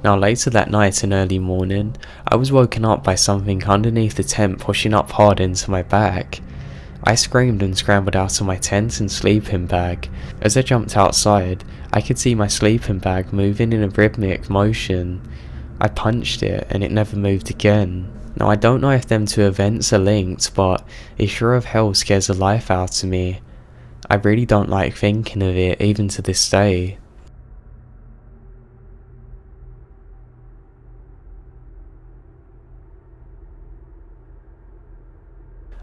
Now later that night and early morning, I was woken up by something underneath the tent pushing up hard into my back. I screamed and scrambled out of my tent and sleeping bag. As I jumped outside, I could see my sleeping bag moving in a rhythmic motion. I punched it and it never moved again. Now I don't know if them two events are linked, but it sure of hell scares the life out of me. I really don't like thinking of it, even to this day.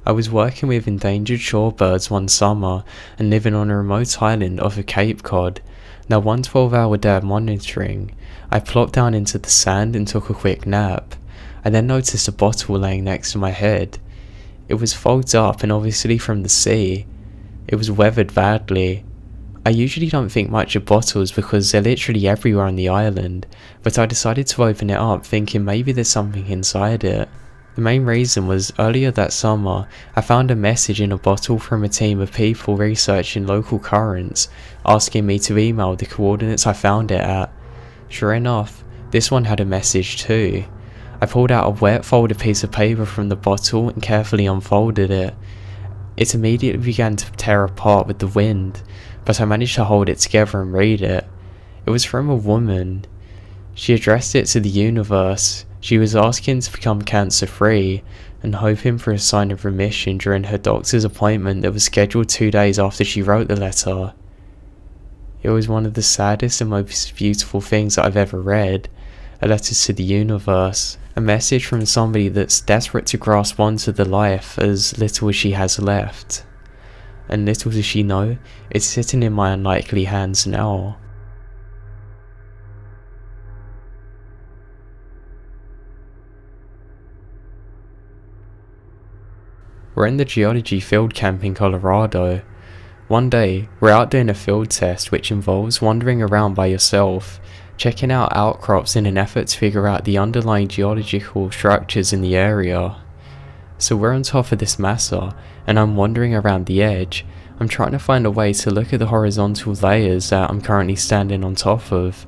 I was working with endangered shorebirds one summer and living on a remote island off of Cape Cod. Now one 12-hour day of monitoring, I plopped down into the sand and took a quick nap. I then noticed a bottle laying next to my head. It was fogged up and obviously from the sea. It was weathered badly. I usually don't think much of bottles because they're literally everywhere on the island, but I decided to open it up thinking maybe there's something inside it. The main reason was earlier that summer, I found a message in a bottle from a team of people researching local currents, asking me to email the coordinates I found it at. Sure enough, this one had a message too. I pulled out a wet folded piece of paper from the bottle and carefully unfolded it. It immediately began to tear apart with the wind, but I managed to hold it together and read it. It was from a woman. She addressed it to the universe. She was asking to become cancer-free and hoping for a sign of remission during her doctor's appointment that was scheduled 2 days after she wrote the letter. It was one of the saddest and most beautiful things that I've ever read. A letter to the universe. A message from somebody that's desperate to grasp onto the life as little as she has left. And little does she know, it's sitting in my unlikely hands now. We're in the geology field camp in Colorado. One day, we're out doing a field test which involves wandering around by yourself, checking out outcrops in an effort to figure out the underlying geological structures in the area. So we're on top of this massa, and I'm wandering around the edge. I'm trying to find a way to look at the horizontal layers that I'm currently standing on top of.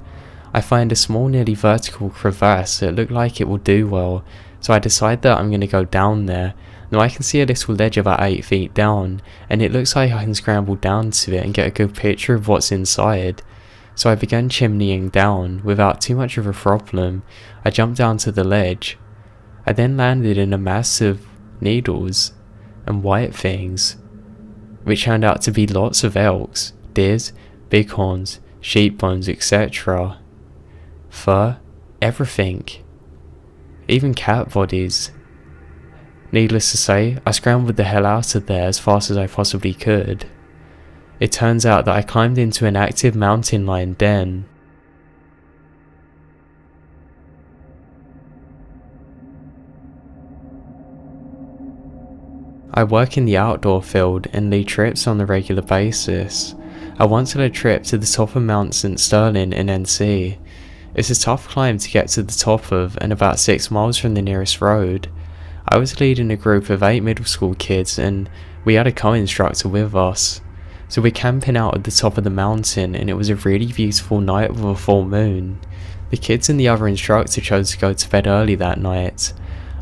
I find a small nearly vertical crevasse that looked like it will do well, so I decide that I'm going to go down there. Now I can see a little ledge about 8 feet down, and it looks like I can scramble down to it and get a good picture of what's inside. So I began chimneying down without too much of a problem. I jumped down to the ledge. I then landed in a mass of needles and white things, which turned out to be lots of elks, deers, bighorns, sheep bones, etc. Fur, everything. Even cat bodies. Needless to say, I scrambled the hell out of there as fast as I possibly could. It turns out that I climbed into an active mountain lion den. I work in the outdoor field and lead trips on a regular basis. I once had a trip to the Sulphur Mountain, Stirling in NC. It's a tough climb to get to the top of and about 6 miles from the nearest road. I was leading a group of 8 middle school kids and we had a co-instructor with us. So we're camping out at the top of the mountain and it was a really beautiful night with a full moon. The kids and the other instructor chose to go to bed early that night.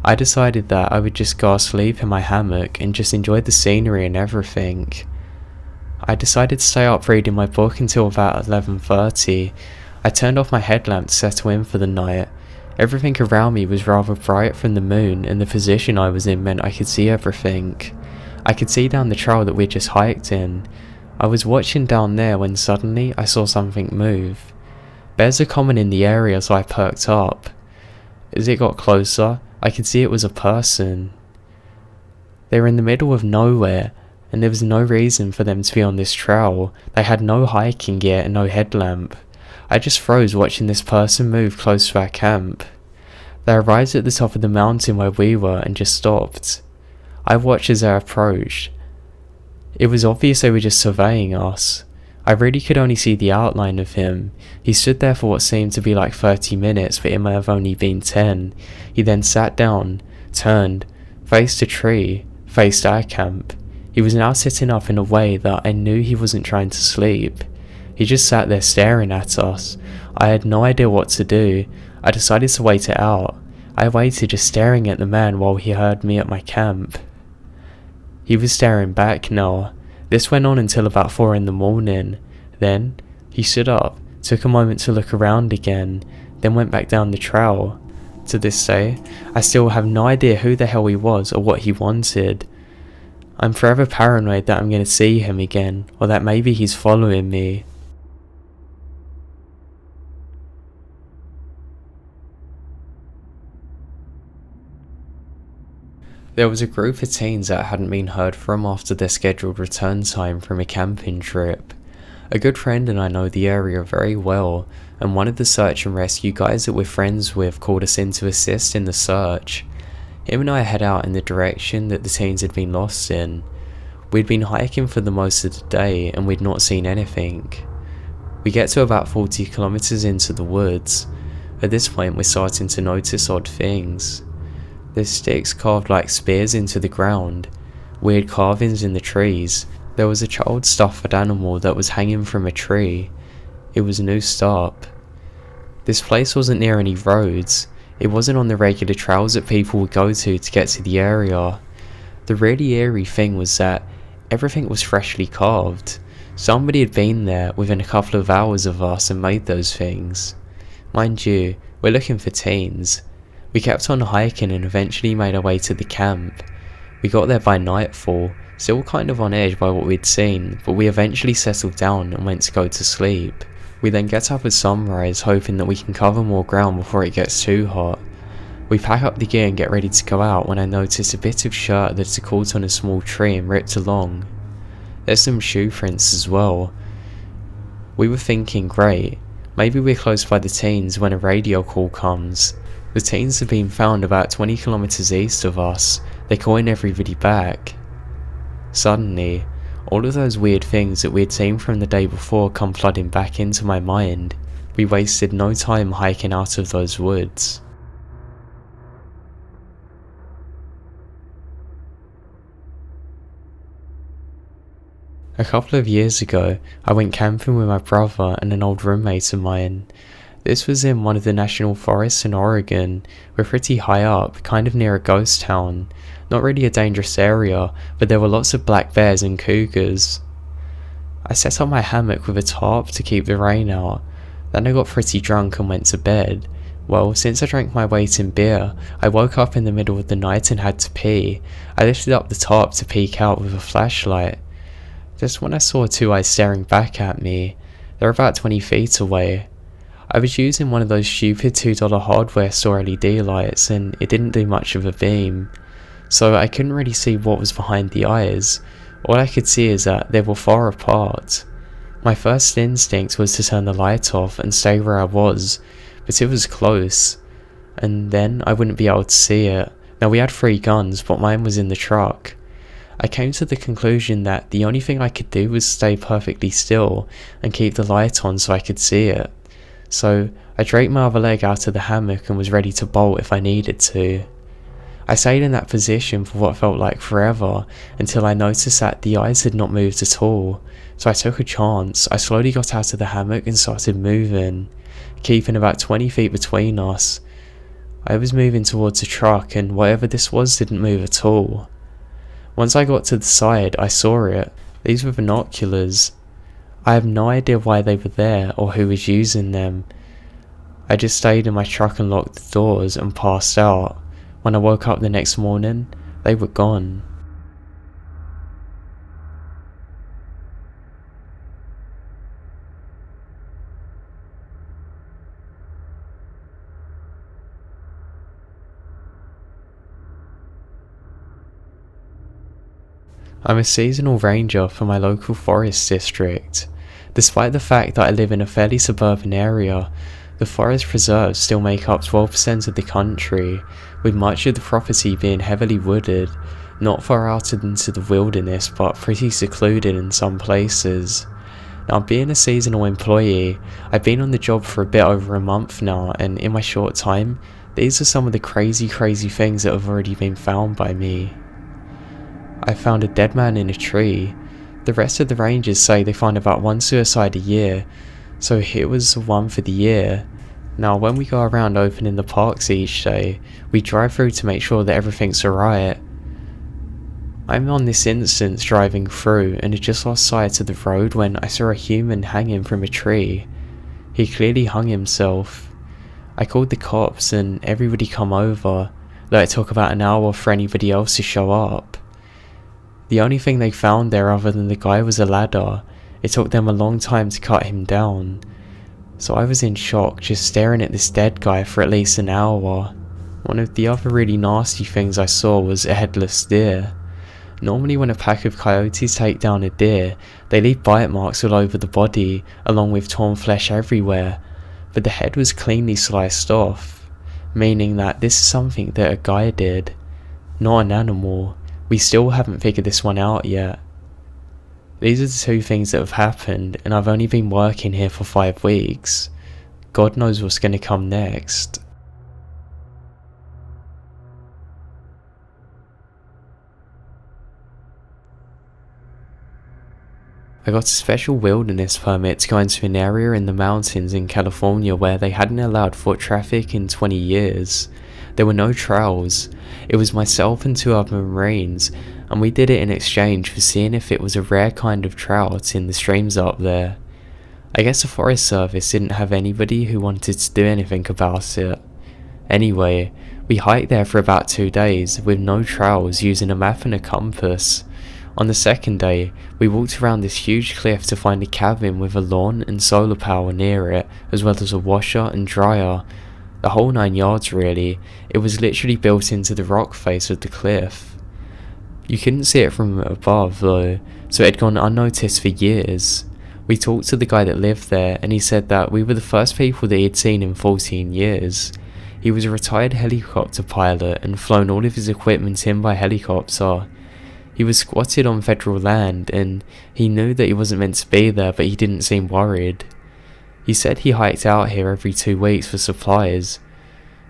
I decided that I would just go asleep in my hammock and just enjoy the scenery and everything. I decided to stay up reading my book until about 11:30. I turned off my headlamp to settle in for the night. Everything around me was rather bright from the moon and the position I was in meant I could see everything. I could see down the trail that we'd just hiked in. I was watching down there when suddenly I saw something move. Bears are common in the area, so I perked up. As it got closer, I could see it was a person. They were in the middle of nowhere, and there was no reason for them to be on this trail. They had no hiking gear and no headlamp. I just froze watching this person move close to our camp. They arrived at the top of the mountain where we were and just stopped. I watched as they approached. It was obvious they were just surveying us. I really could only see the outline of him. He stood there for what seemed to be like 30 minutes, but it may have only been 10. He then sat down, turned, faced a tree, faced our camp. He was now sitting up in a way that I knew he wasn't trying to sleep. He just sat there staring at us. I had no idea what to do. I decided to wait it out. I waited just staring at the man while he heard me at my camp. He was staring back now. This went on until about 4 in the morning. Then, he stood up, took a moment to look around again, then went back down the trail. To this day, I still have no idea who the hell he was or what he wanted. I'm forever paranoid that I'm going to see him again, or that maybe he's following me. There was a group of teens that hadn't been heard from after their scheduled return time from a camping trip. A good friend and I know the area very well, and one of the search and rescue guys that we're friends with called us in to assist in the search. Him and I head out in the direction that the teens had been lost in. We'd been hiking for the most of the day and we'd not seen anything. We get to about 40 kilometers into the woods. At this point we're starting to notice odd things. There's sticks carved like spears into the ground, weird carvings in the trees. There was a child stuffed animal that was hanging from a tree. It was noosed up. This place wasn't near any roads. It wasn't on the regular trails that people would go to get to the area. The really eerie thing was that everything was freshly carved. Somebody had been there within a couple of hours of us and made those things. Mind you, we're looking for teens. We kept on hiking and eventually made our way to the camp. We got there by nightfall, still kind of on edge by what we'd seen, but we eventually settled down and went to go to sleep. We then get up at sunrise hoping that we can cover more ground before it gets too hot. We pack up the gear and get ready to go out when I notice a bit of shirt that had caught on a small tree and ripped along. There's some shoe prints as well. We were thinking, great, maybe we're close by the teens when a radio call comes. The teens have been found about 20 kilometers east of us. They're calling everybody back. Suddenly, all of those weird things that we had seen from the day before come flooding back into my mind. We wasted no time hiking out of those woods. A couple of years ago, I went camping with my brother and an old roommate of mine. This was in one of the national forests in Oregon. We're pretty high up, kind of near a ghost town. Not really a dangerous area, but there were lots of black bears and cougars. I set up my hammock with a tarp to keep the rain out. Then I got pretty drunk and went to bed. Well, since I drank my weight in beer, I woke up in the middle of the night and had to pee. I lifted up the tarp to peek out with a flashlight. Just when I saw two eyes staring back at me. They were about 20 feet away. I was using one of those stupid $2 hardware store LED lights and it didn't do much of a beam, so I couldn't really see what was behind the eyes. All I could see is that they were far apart. My first instinct was to turn the light off and stay where I was, but it was close, and then I wouldn't be able to see it. Now we had 3 guns, but mine was in the truck. I came to the conclusion that the only thing I could do was stay perfectly still and keep the light on so I could see it. So I draped my other leg out of the hammock and was ready to bolt if I needed to. I stayed in that position for what felt like forever until I noticed that the eyes had not moved at all, so I took a chance. I slowly got out of the hammock and started moving, keeping about 20 feet between us. I was moving towards a truck and whatever this was didn't move at all. Once I got to the side, I saw it. These were binoculars. I have no idea why they were there or who was using them. I just stayed in my truck and locked the doors and passed out. When I woke up the next morning, they were gone. I'm a seasonal ranger for my local forest district. Despite the fact that I live in a fairly suburban area, the forest preserves still make up 12% of the country, with much of the property being heavily wooded, not far out into the wilderness but pretty secluded in some places. Now, being a seasonal employee, I've been on the job for a bit over a month now, and in my short time, these are some of the crazy things that have already been found by me. I found a dead man in a tree. The rest of the rangers say they find about one suicide a year, so here was the one for the year. Now, when we go around opening the parks each day, we drive through to make sure that everything's alright. I'm on this instance driving through and had just lost sight of the road when I saw a human hanging from a tree. He clearly hung himself. I called the cops and everybody come over, though it took about an hour for anybody else to show up. The only thing they found there other than the guy was a ladder. It took them a long time to cut him down. So I was in shock, just staring at this dead guy for at least an hour. One of the other really nasty things I saw was a headless deer. Normally when a pack of coyotes take down a deer, they leave bite marks all over the body, along with torn flesh everywhere, but the head was cleanly sliced off, meaning that this is something that a guy did, not an animal. We still haven't figured this one out yet. These are the two things that have happened, and I've only been working here for 5 weeks. God knows what's going to come next. I got a special wilderness permit to go into an area in the mountains in California where they hadn't allowed foot traffic in 20 years. There were no trails. It was myself and 2 other Marines, and we did it in exchange for seeing if it was a rare kind of trout in the streams up there. I guess the Forest Service didn't have anybody who wanted to do anything about it. Anyway, we hiked there for about 2 days with no trails, using a map and a compass. On the second day, we walked around this huge cliff to find a cabin with a lawn and solar power near it, as well as a washer and dryer. The whole 9 yards really. It was literally built into the rock face of the cliff. You couldn't see it from above though, so it had gone unnoticed for years. We talked to the guy that lived there and he said that we were the first people that he had seen in 14 years. He was a retired helicopter pilot and flown all of his equipment in by helicopter. He was squatted on federal land and he knew that he wasn't meant to be there, but he didn't seem worried. He said he hiked out here every 2 weeks for supplies,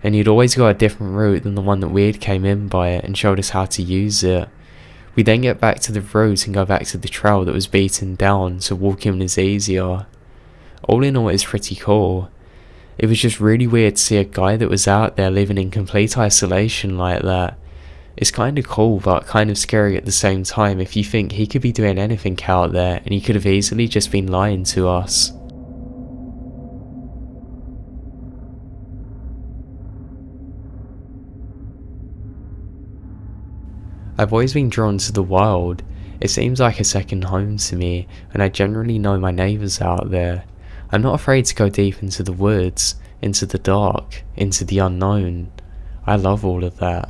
and he'd always go a different route than the one that we had came in by and showed us how to use it. We then get back to the route and go back to the trail that was beaten down, so walking was easier. All in all, it was pretty cool. It was just really weird to see a guy that was out there living in complete isolation like that. It's kinda cool but kind of scary at the same time if you think he could be doing anything out there and he could have easily just been lying to us. I've always been drawn to the wild. It seems like a second home to me, and I generally know my neighbours out there. I'm not afraid to go deep into the woods, into the dark, into the unknown. I love all of that.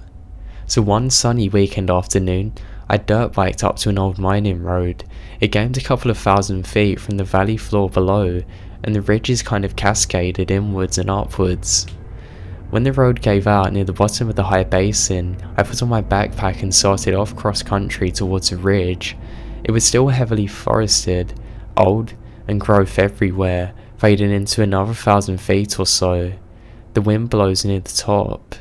So one sunny weekend afternoon, I dirt biked up to an old mining road. It gained a couple of 1,000 feet from the valley floor below, and the ridges kind of cascaded inwards and upwards. When the road gave out near the bottom of the high basin, I put on my backpack and started off cross country towards a ridge. It was still heavily forested, old, and growth everywhere, fading into another 1,000 feet or so. The wind blows near the top.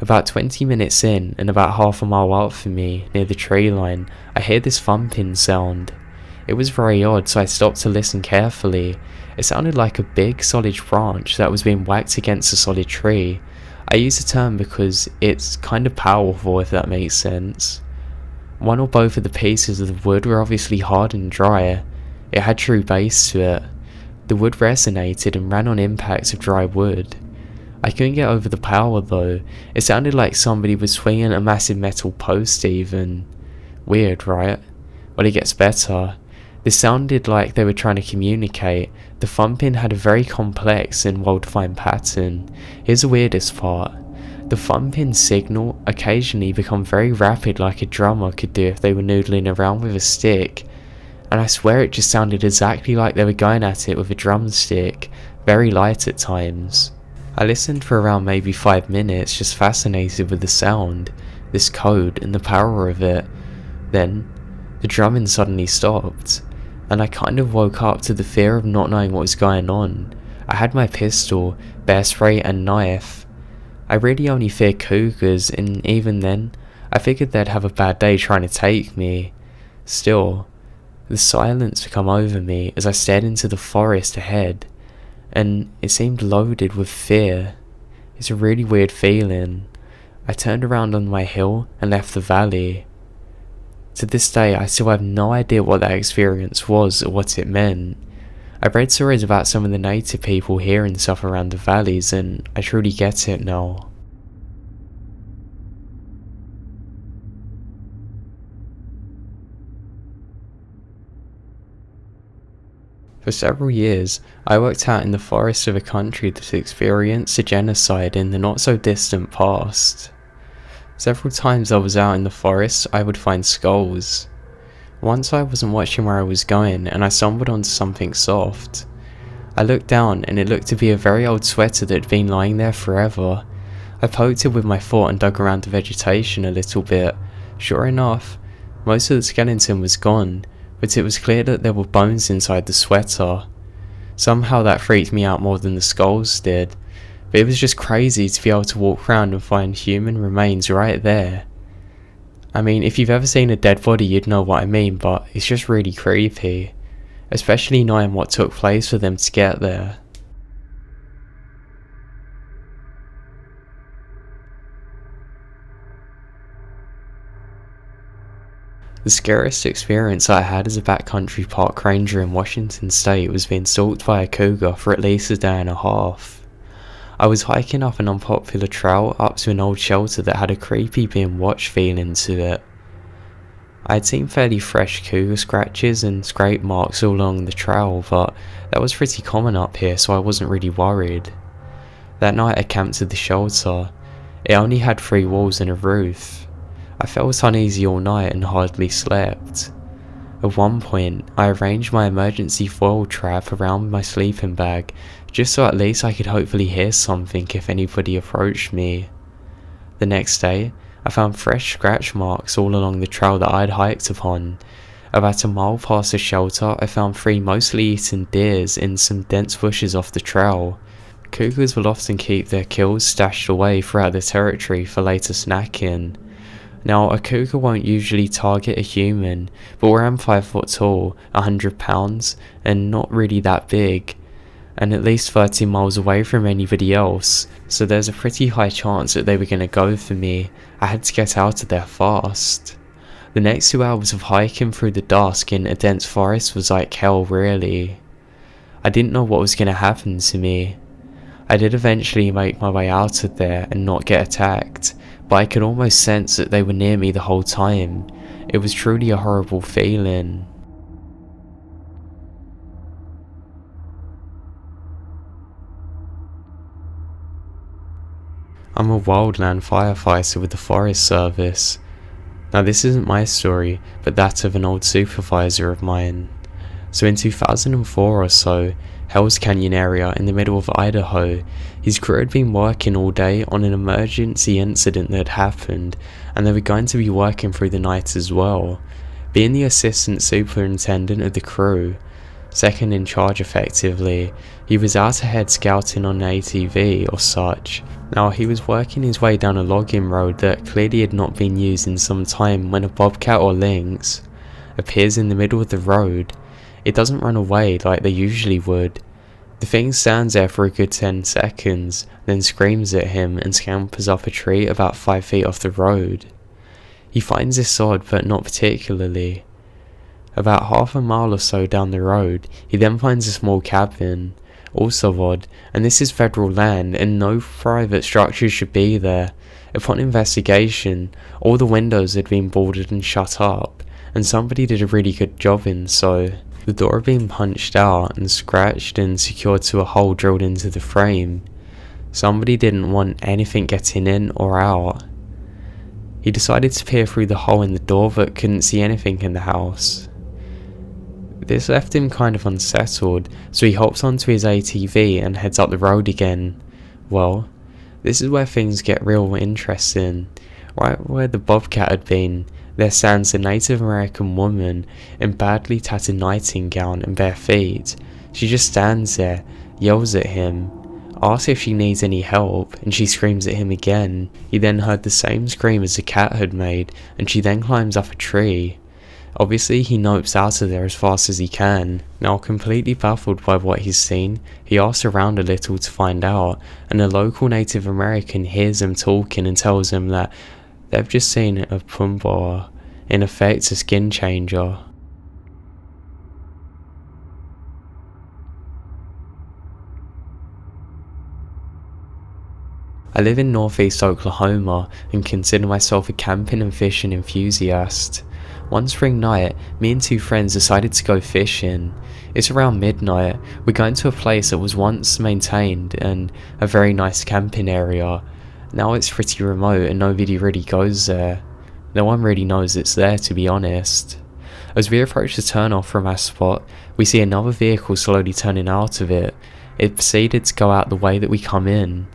About 20 minutes in, and about half a mile out from me, near the tree line, I hear this thumping sound. It was very odd, so I stopped to listen carefully. It sounded like a big, solid branch that was being whacked against a solid tree. I use the term because it's kind of powerful, if that makes sense. One or both of the pieces of the wood were obviously hard and dry. It had true bass to it. The wood resonated and ran on impacts of dry wood. I couldn't get over the power though. It sounded like somebody was swinging a massive metal post even. Weird, right? But it gets better. This sounded like they were trying to communicate. The thumping had a very complex and well-defined pattern. Here's the weirdest part. The thumping signal occasionally become very rapid like a drummer could do if they were noodling around with a stick. And I swear it just sounded exactly like they were going at it with a drumstick, very light at times. I listened for around maybe 5 minutes, just fascinated with the sound, this code and the power of it. Then, the drumming suddenly stopped, and I kind of woke up to the fear of not knowing what was going on. I had my pistol, bear spray and knife. I really only feared cougars, and even then, I figured they'd have a bad day trying to take me. Still, the silence would come over me as I stared into the forest ahead, and it seemed loaded with fear. It's a really weird feeling. I turned around on my hill and left the valley. To this day, I still have no idea what that experience was or what it meant. I've read stories about some of the native people here and stuff around the valleys, and I truly get it now. For several years, I worked out in the forests of a country that experienced a genocide in the not so distant past. Several times I was out in the forest, I would find skulls. Once I wasn't watching where I was going and I stumbled onto something soft. I looked down and it looked to be a very old sweater that had been lying there forever. I poked it with my foot and dug around the vegetation a little bit. Sure enough, most of the skeleton was gone, but it was clear that there were bones inside the sweater. Somehow that freaked me out more than the skulls did, but it was just crazy to be able to walk around and find human remains right there. I mean, if you've ever seen a dead body you'd know what I mean, but it's just really creepy, especially knowing what took place for them to get there. The scariest experience I had as a backcountry park ranger in Washington State was being stalked by a cougar for at least a day and a half. I was hiking up an unpopular trail up to an old shelter that had a creepy being watched feeling to it. I had seen fairly fresh cougar scratches and scrape marks all along the trail, but that was pretty common up here, so I wasn't really worried. That night I camped at the shelter. It only had 3 walls and a roof. I felt uneasy all night and hardly slept. At one point, I arranged my emergency foil trap around my sleeping bag, just so at least I could hopefully hear something if anybody approached me. The next day, I found fresh scratch marks all along the trail that I'd hiked upon. About a mile past the shelter, I found 3 mostly eaten deers in some dense bushes off the trail. Cougars will often keep their kills stashed away throughout the territory for later snacking. Now, a cougar won't usually target a human, but where I'm 5 foot tall, 100 pounds, and not really that big, and at least 30 miles away from anybody else, so there's a pretty high chance that they were going to go for me. I had to get out of there fast. The next 2 hours of hiking through the dusk in a dense forest was like hell, really. I didn't know what was going to happen to me. I did eventually make my way out of there and not get attacked, but I could almost sense that they were near me the whole time. It was truly a horrible feeling. I'm a wildland firefighter with the Forest Service. Now this isn't my story, but that of an old supervisor of mine. So in 2004 or so, Hell's Canyon area in the middle of Idaho. His crew had been working all day on an emergency incident that had happened, and they were going to be working through the night as well. Being the assistant superintendent of the crew, second in charge effectively, he was out ahead scouting on an ATV or such. Now he was working his way down a logging road that clearly had not been used in some time when a bobcat or lynx appears in the middle of the road. It doesn't run away like they usually would. The thing stands there for a good 10 seconds, then screams at him and scampers up a tree about 5 feet off the road. He finds this odd, but not particularly. About half a mile or so down the road, he then finds a small cabin, also odd, and this is federal land and no private structures should be there. Upon investigation, all the windows had been boarded and shut up, and somebody did a really good job in so. The door had been punched out and scratched and secured to a hole drilled into the frame. Somebody didn't want anything getting in or out. He decided to peer through the hole in the door but couldn't see anything in the house. This left him kind of unsettled, so he hops onto his ATV and heads up the road again. Well, this is where things get real interesting. Right where the bobcat had been, there stands a Native American woman in badly tattered nightingale and bare feet. She just stands there, yells at him, asks if she needs any help, and she screams at him again. He then heard the same scream as the cat had made, and she then climbs up a tree. Obviously he nopes out of there as fast as he can. Now completely baffled by what he's seen, he asks around a little to find out, and a local Native American hears him talking and tells him that they've just seen a pumbaa, in effect a skin changer. I live in northeast Oklahoma and consider myself a camping and fishing enthusiast. One spring night, me and two friends decided to go fishing. It's around midnight. We're going to a place that was once maintained and a very nice camping area. Now it's pretty remote and nobody really goes there. No one really knows it's there, to be honest. As we approach the turnoff from our spot, we see another vehicle slowly turning out of it. It proceeded to go out the way that we come in.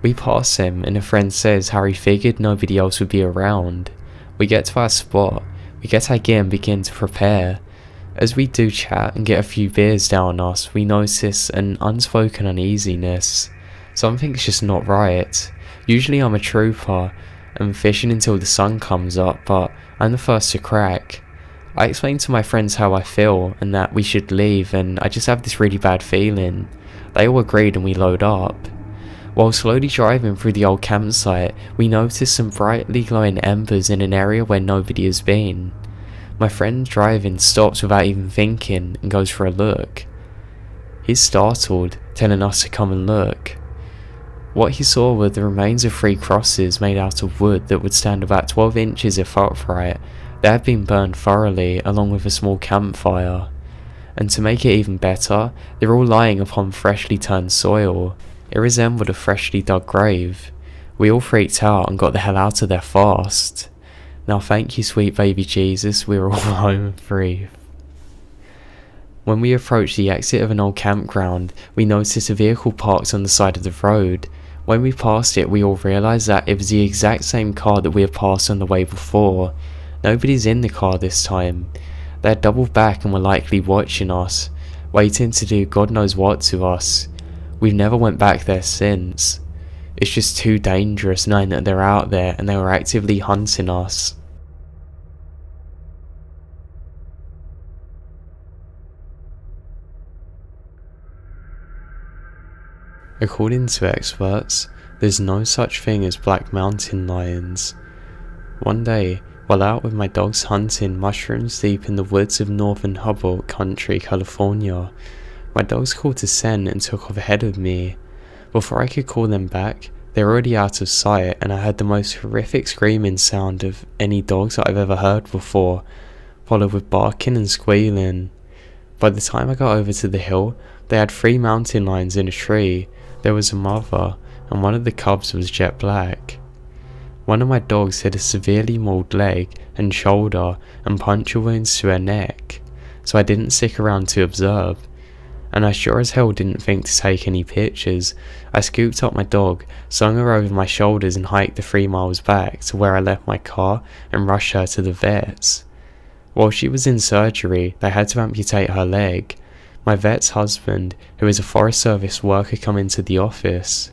We pass him and a friend says how he figured nobody else would be around. We get to our spot, we get our gear and begin to prepare. As we do chat and get a few beers down us, we notice an unspoken uneasiness. Something's just not right. Usually I'm a trooper and fishing until the sun comes up, but I'm the first to crack. I explain to my friends how I feel and that we should leave, and I just have this really bad feeling. They all agreed and we load up. While slowly driving through the old campsite, we notice some brightly glowing embers in an area where nobody has been. My friend driving stops without even thinking and goes for a look. He's startled, telling us to come and look. What he saw were the remains of 3 crosses made out of wood that would stand about 12 inches if upright. They had been burned thoroughly, along with a small campfire. And to make it even better, they're all lying upon freshly turned soil. It resembled a freshly dug grave. We all freaked out and got the hell out of there fast. Now thank you, sweet baby Jesus, we're all home free. When we approached the exit of an old campground, we noticed a vehicle parked on the side of the road. When we passed it, we all realised that it was the exact same car that we had passed on the way before. Nobody's in the car this time. They had doubled back and were likely watching us, waiting to do God knows what to us. We've never went back there since. It's just too dangerous knowing that they're out there and they were actively hunting us. According to experts, there's no such thing as black mountain lions. One day, while out with my dogs hunting mushrooms deep in the woods of northern Humboldt Country, California, my dogs called to scent and took off ahead of me. Before I could call them back, they were already out of sight and I heard the most horrific screaming sound of any dogs that I've ever heard before, followed with barking and squealing. By the time I got over to the hill, they had 3 mountain lions in a tree. There was a mother, and one of the cubs was jet black. One of my dogs had a severely mauled leg and shoulder and puncture wounds to her neck, so I didn't stick around to observe. and I sure as hell didn't think to take any pictures. I scooped up my dog, slung her over my shoulders and hiked the 3 miles back to where I left my car and rushed her to the vets. While she was in surgery, they had to amputate her leg. My vet's husband, who is a Forest Service worker, come into the office.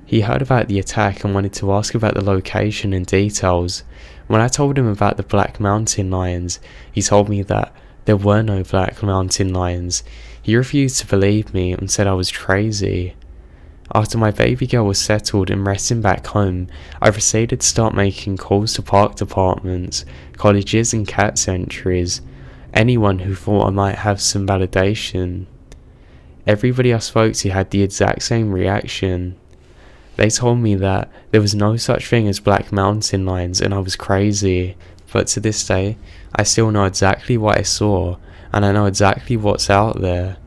He heard about the attack and wanted to ask about the location and details. When I told him about the Black Mountain lions, he told me that there were no Black Mountain lions. He refused to believe me and said I was crazy. After my baby girl was settled and resting back home, I proceeded to start making calls to park departments, colleges and cat sanctuaries, anyone who thought I might have some validation. Everybody I spoke to had the exact same reaction. They told me that there was no such thing as Black Mountain lions and I was crazy. But to this day, I still know exactly what I saw, and I know exactly what's out there.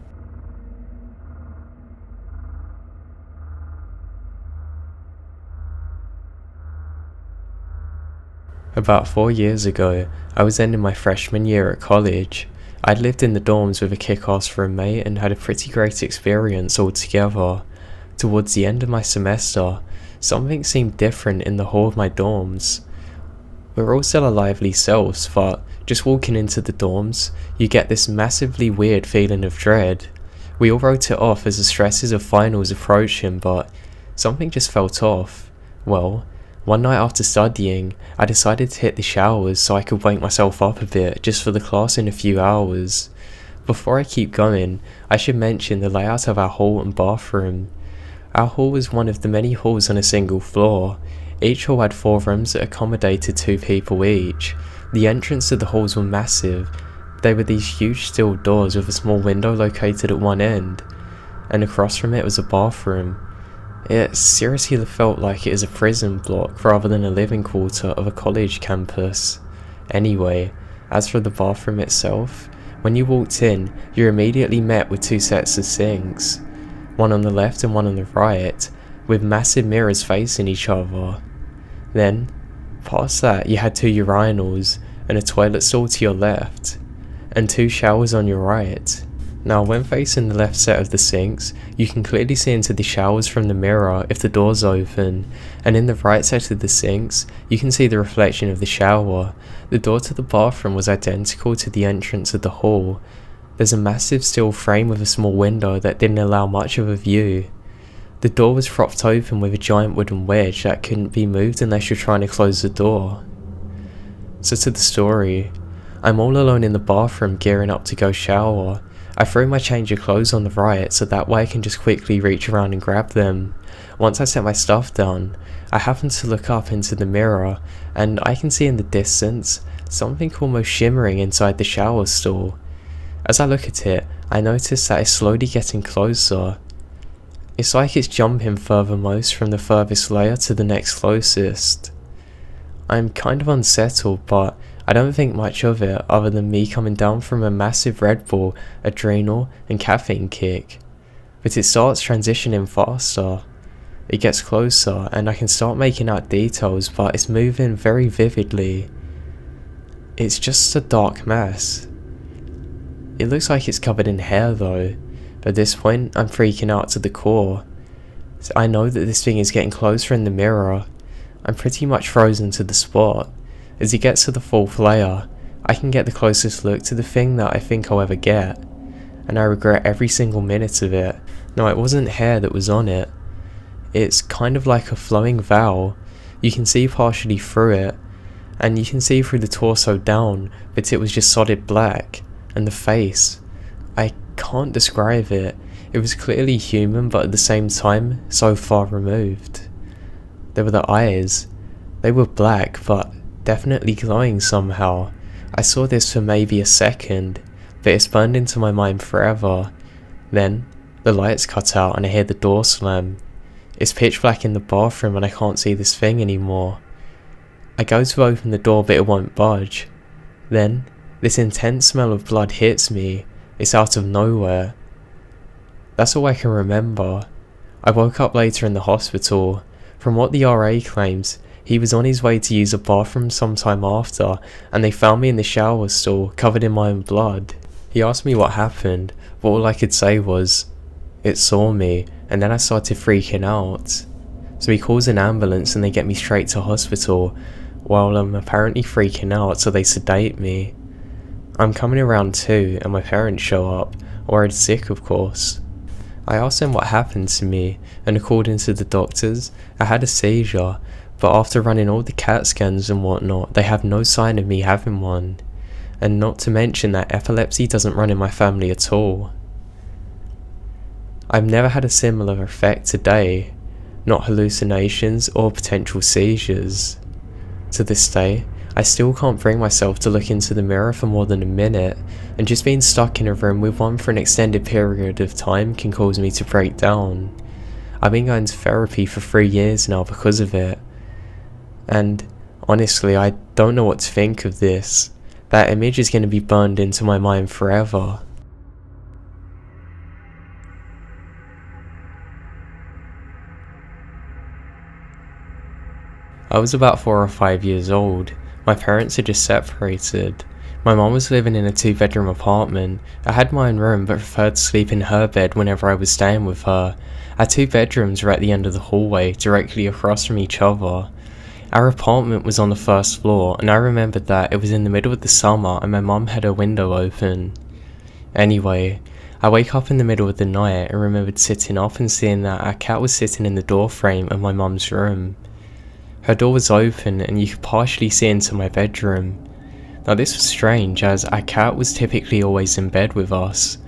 About 4 years ago, I was ending my freshman year at college. I'd lived in the dorms with a kick-ass roommate and had a pretty great experience altogether. Towards the end of my semester, something seemed different in the hall of my dorms. We're all still our lively selves, but just walking into the dorms, you get this massively weird feeling of dread. We all wrote it off as the stresses of finals approaching, but something just felt off. Well, one night after studying, I decided to hit the showers so I could wake myself up a bit just for the class in a few hours. Before I keep going, I should mention the layout of our hall and bathroom. Our hall was one of the many halls on a single floor. Each hall had 4 rooms that accommodated 2 people each. The entrance to the halls were massive. They were these huge steel doors with a small window located at one end, and across from it was a bathroom. It seriously felt like it is a prison block rather than a living quarter of a college campus. Anyway, as for the bathroom itself, when you walked in, you were immediately met with 2 sets of sinks, one on the left and one on the right, with massive mirrors facing each other. Then, past that, you had 2 urinals and a toilet stall to your left, and 2 showers on your right. Now, when facing the left set of the sinks, you can clearly see into the showers from the mirror if the door's open, and in the right set of the sinks, you can see the reflection of the shower. The door to the bathroom was identical to the entrance of the hall. There's a massive steel frame with a small window that didn't allow much of a view. The door was propped open with a giant wooden wedge that couldn't be moved unless you're trying to close the door. So to the story, I'm all alone in the bathroom gearing up to go shower. I throw my change of clothes on the right so that way I can just quickly reach around and grab them. Once I set my stuff down, I happen to look up into the mirror and I can see in the distance something almost shimmering inside the shower stall. As I look at it, I notice that it's slowly getting closer. It's like it's jumping furthermost from the furthest layer to the next closest. I'm kind of unsettled, but I don't think much of it other than me coming down from a massive Red Bull, adrenal and caffeine kick. But it starts transitioning faster. It gets closer and I can start making out details, but it's moving very vividly. It's just a dark mass. It looks like it's covered in hair though. At this point, I'm freaking out to the core. I know that this thing is getting closer in the mirror. I'm pretty much frozen to the spot. As it gets to the 4th layer, I can get the closest look to the thing that I think I'll ever get, and I regret every single minute of it. No, it wasn't hair that was on it. It's kind of like a flowing veil. You can see partially through it, and you can see through the torso down, but it was just solid black. And the face, I can't describe it. It was clearly human, but at the same time, so far removed. There were the eyes. They were black, but definitely glowing somehow. I saw this for maybe a second, but it's burned into my mind forever. Then, the lights cut out and I hear the door slam. It's pitch black in the bathroom and I can't see this thing anymore. I go to open the door but it won't budge. Then, this intense smell of blood hits me. It's out of nowhere. That's all I can remember. I woke up later in the hospital. From what the RA claims, he was on his way to use a bathroom sometime after, and they found me in the shower stall, covered in my own blood. He asked me what happened, but all I could say was, "It saw me," and then I started freaking out. So he calls an ambulance and they get me straight to hospital, while I'm apparently freaking out, so they sedate me. I'm coming around too, and my parents show up, worried sick of course. I asked them what happened to me, and according to the doctors, I had a seizure, but after running all the CAT scans and whatnot, they have no sign of me having one. And not to mention that epilepsy doesn't run in my family at all. I've never had a similar effect today, not hallucinations or potential seizures. To this day, I still can't bring myself to look into the mirror for more than a minute, and just being stuck in a room with one for an extended period of time can cause me to break down. I've been going to therapy for 3 years now because of it, and honestly I don't know what to think of this. That image is going to be burned into my mind forever. I was about 4 or 5 years old. My parents had just separated. My mom was living in a 2-bedroom apartment. I had my own room but preferred to sleep in her bed whenever I was staying with her. Our 2 bedrooms were at the end of the hallway, directly across from each other. Our apartment was on the first floor, and I remembered that it was in the middle of the summer and my mom had her window open. Anyway, I wake up in the middle of the night and remembered sitting up and seeing that our cat was sitting in the door frame of my mom's room. Her door was open and you could partially see into my bedroom. Now this was strange, as our cat was typically always in bed with us.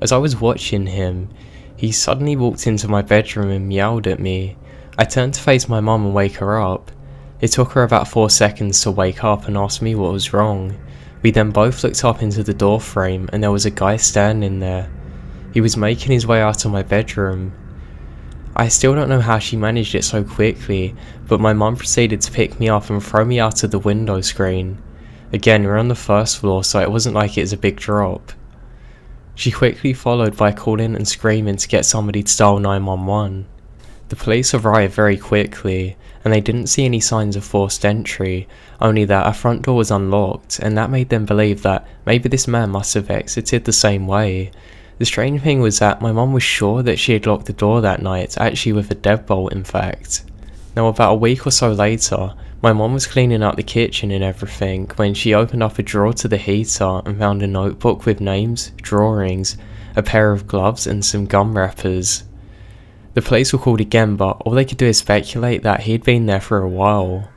As I was watching him, he suddenly walked into my bedroom and meowed at me. I turned to face my mom and wake her up. It took her about 4 seconds to wake up and ask me what was wrong. We then both looked up into the door frame and there was a guy standing there. He was making his way out of my bedroom. I still don't know how she managed it so quickly, but my mum proceeded to pick me up and throw me out of the window screen. Again, we're on the first floor, so it wasn't like it was a big drop. She quickly followed by calling and screaming to get somebody to dial 911. The police arrived very quickly, and they didn't see any signs of forced entry, only that our front door was unlocked, and that made them believe that maybe this man must have exited the same way. The strange thing was that my mum was sure that she had locked the door that night, actually with a deadbolt in fact. Now about a week or so later, my mum was cleaning out the kitchen and everything when she opened up a drawer to the heater and found a notebook with names, drawings, a pair of gloves and some gum wrappers. The police were called again, but all they could do is speculate that he'd been there for a while.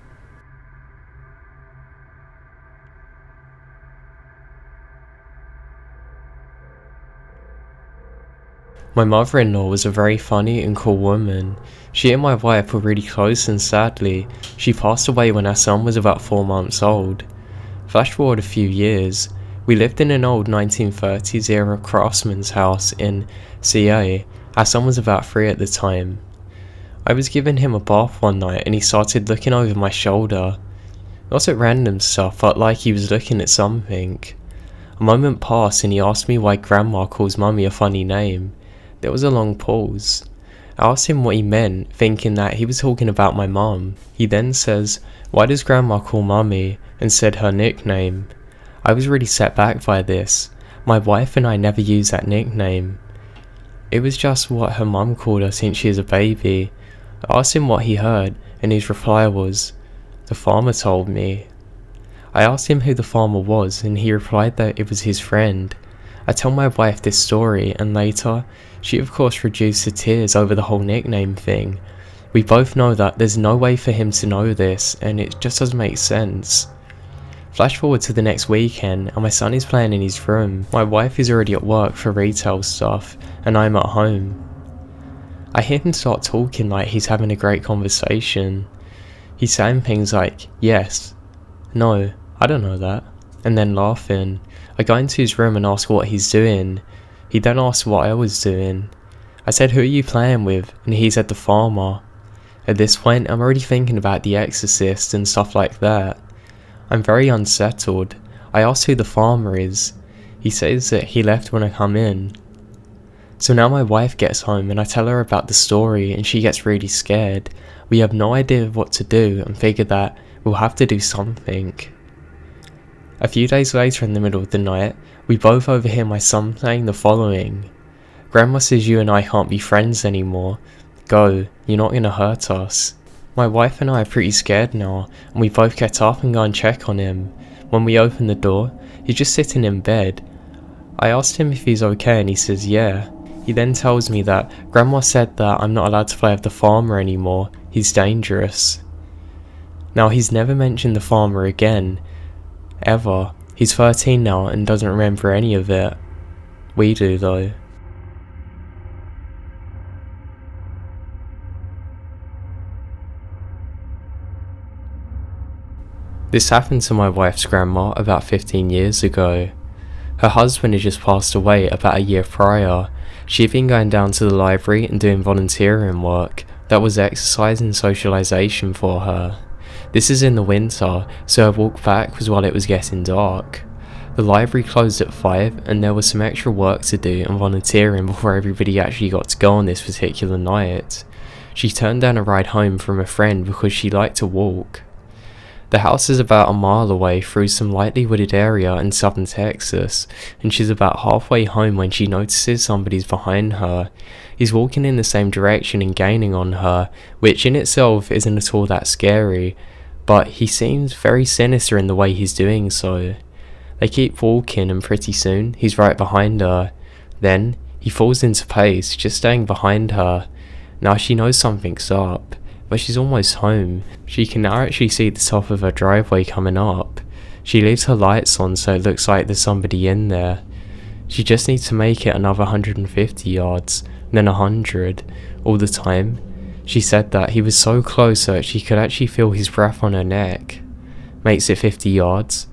My mother-in-law was a very funny and cool woman. She and my wife were really close, and sadly, she passed away when our son was about 4 months old. Flash forward a few years, we lived in an old 1930s era craftsman's house in CA. Our son was about 3 at the time. I was giving him a bath one night and he started looking over my shoulder. Not at random stuff, but like he was looking at something. A moment passed and he asked me why Grandma calls Mummy a funny name. There was a long pause. I asked him what he meant, thinking that he was talking about my mum. He then says, "Why does Grandma call Mummy?" and said her nickname. I was really set back by this. My wife and I never used that nickname. It was just what her mum called her since she was a baby. I asked him what he heard, and his reply was, "The farmer told me." I asked him who the farmer was, and he replied that it was his friend. I tell my wife this story, and later, she of course reduced to tears over the whole nickname thing. We both know that there's no way for him to know this, and it just doesn't make sense. Flash forward to the next weekend, and my son is playing in his room. My wife is already at work for retail stuff, and I'm at home. I hear him start talking like he's having a great conversation. He's saying things like, "Yes," "No, I don't know that," and then laughing. I go into his room and ask what he's doing. He then asks what I was doing. I said, "Who are you playing with?" and he said, "The farmer." At this point, I'm already thinking about The Exorcist and stuff like that. I'm very unsettled. I ask who the farmer is. He says that he left when I come in. So now my wife gets home and I tell her about the story and she gets really scared. We have no idea what to do and figure that we'll have to do something. A few days later in the middle of the night, we both overhear my son saying the following: "Grandma says you and I can't be friends anymore. Go, you're not gonna hurt us." My wife and I are pretty scared now, and we both get up and go and check on him. When we open the door, he's just sitting in bed. I asked him if he's okay and he says yeah. He then tells me that Grandma said that I'm not allowed to play with the farmer anymore, he's dangerous. Now he's never mentioned the farmer again, ever. He's 13 now and doesn't remember any of it. We do though. This happened to my wife's grandma about 15 years ago. Her husband had just passed away about a year prior. She'd been going down to the library and doing volunteering work that was exercise and socialisation for her. This is in the winter, so her walk back was while it was getting dark. The library closed at 5 and there was some extra work to do and volunteering before everybody actually got to go on this particular night. She turned down a ride home from a friend because she liked to walk. The house is about a mile away through some lightly wooded area in southern Texas, and she's about halfway home when she notices somebody's behind her. He's walking in the same direction and gaining on her, which in itself isn't at all that scary, but he seems very sinister in the way he's doing so. They keep walking and pretty soon he's right behind her. Then he falls into pace, just staying behind her. Now she knows something's up, but she's almost home. She can now actually see the top of her driveway coming up. She leaves her lights on so it looks like there's somebody in there. She just needs to make it another 150 yards, then 100, all the time. She said that he was so close that she could actually feel his breath on her neck. Makes it 50 yards.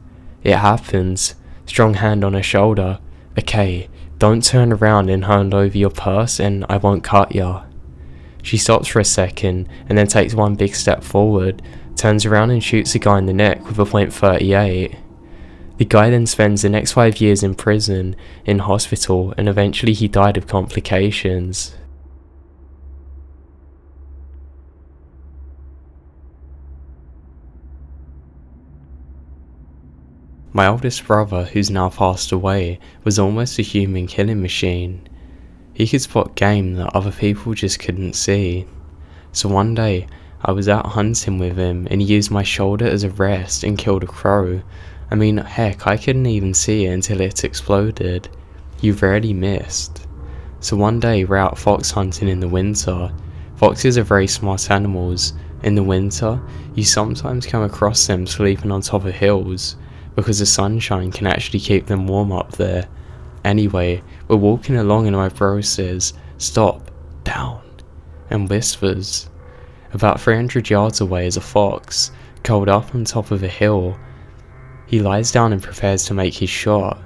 It happens. Strong hand on her shoulder. "Okay, don't turn around and hand over your purse and I won't cut ya." She stops for a second and then takes one big step forward, turns around and shoots a guy in the neck with a .38. The guy then spends the next 5 years in prison, in hospital, and eventually he died of complications. My oldest brother, who's now passed away, was almost a human killing machine. He could spot game that other people just couldn't see. So one day, I was out hunting with him and he used my shoulder as a rest and killed a crow. I mean, heck, I couldn't even see it until it exploded. He rarely missed. So one day, we're out fox hunting in the winter. Foxes are very smart animals. In the winter, you sometimes come across them sleeping on top of hills, because the sunshine can actually keep them warm up there. Anyway, we're walking along and my bro says, "Stop, down," and whispers. About 300 yards away is a fox, curled up on top of a hill. He lies down and prepares to make his shot.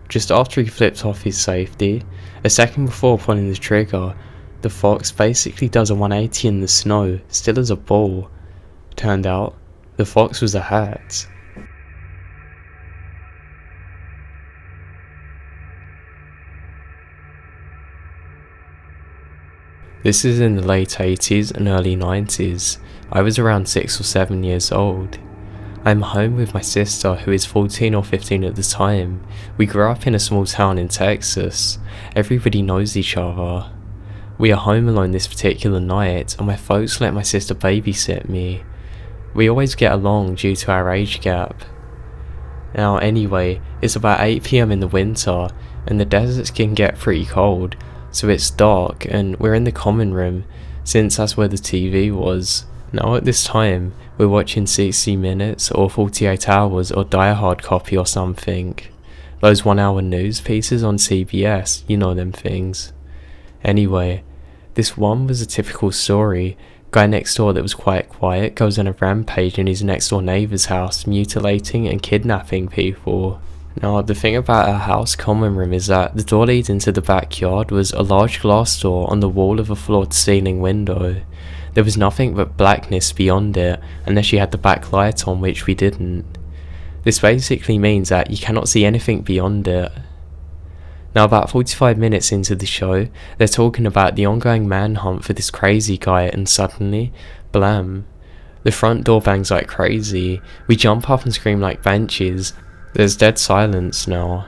Just after he flips off his safety, a second before pulling the trigger, the fox basically does a 180 in the snow, still as a ball. Turned out, the fox was a hat. This is in the late 80s and early 90s. I was around 6 or 7 years old. I'm home with my sister, who is 14 or 15 at the time. We grew up in a small town in Texas. Everybody knows each other. We are home alone this particular night, and my folks let my sister babysit me. We always get along due to our age gap. Now anyway, it's about 8 PM in the winter, and the deserts can get pretty cold. So it's dark and we're in the common room, since that's where the TV was. Now at this time, we're watching 60 Minutes or 48 Hours or Die Hard Copy or something. Those 1 hour news pieces on CBS, you know them things. Anyway, this one was a typical story. Guy next door that was quite quiet goes on a rampage in his next door neighbour's house, mutilating and kidnapping people. Now, the thing about our house common room is that the door leading to the backyard was a large glass door on the wall of a floor-to-ceiling window. There was nothing but blackness beyond it, unless you had the back light on, which we didn't. This basically means that you cannot see anything beyond it. Now, about 45 minutes into the show, they're talking about the ongoing manhunt for this crazy guy, and suddenly, blam. The front door bangs like crazy. We jump up and scream like banshees. There's dead silence now.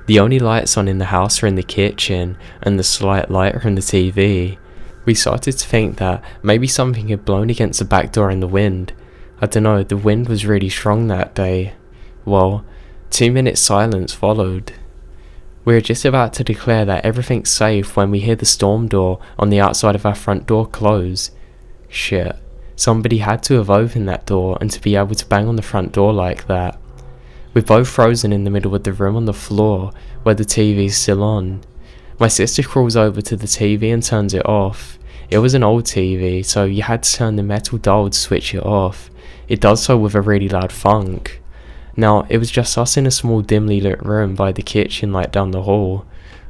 The only lights on in the house are in the kitchen and the slight light from the TV. We started to think that maybe something had blown against the back door in the wind. I don't know, the wind was really strong that day. Well, 2 minutes silence followed. We were just about to declare that everything's safe when we hear the storm door on the outside of our front door close. Shit, somebody had to have opened that door and to be able to bang on the front door like that. We're both frozen in the middle of the room on the floor where the TV's still on. My sister crawls over to the TV and turns it off. It was an old TV, so you had to turn the metal dial to switch it off. It does so with a really loud thunk. Now, it was just us in a small dimly lit room by the kitchen light down the hall.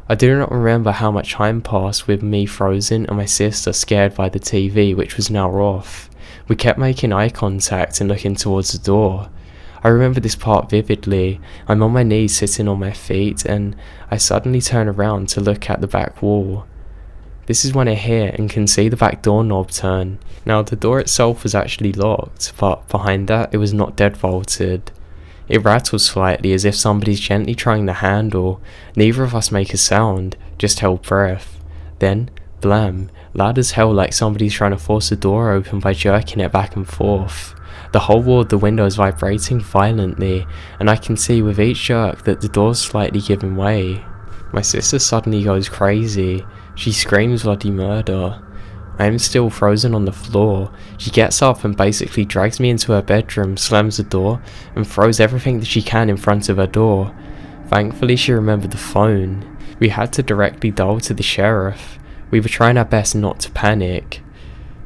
I do not remember how much time passed with me frozen and my sister scared by the TV, which was now off. We kept making eye contact and looking towards the door. I remember this part vividly. I'm on my knees sitting on my feet and I suddenly turn around to look at the back wall. This is when I hear and can see the back doorknob turn. Now the door itself was actually locked, but behind that it was not dead bolted. It rattles slightly as if somebody's gently trying the handle. Neither of us make a sound, just held breath. Then, blam, loud as hell like somebody's trying to force the door open by jerking it back and forth. The whole wall of the window is vibrating violently, and I can see with each jerk that the door's slightly giving way. My sister suddenly goes crazy. She screams bloody murder. I am still frozen on the floor. She gets up and basically drags me into her bedroom, slams the door, and throws everything that she can in front of her door. Thankfully she remembered the phone. We had to directly dial to the sheriff. We were trying our best not to panic.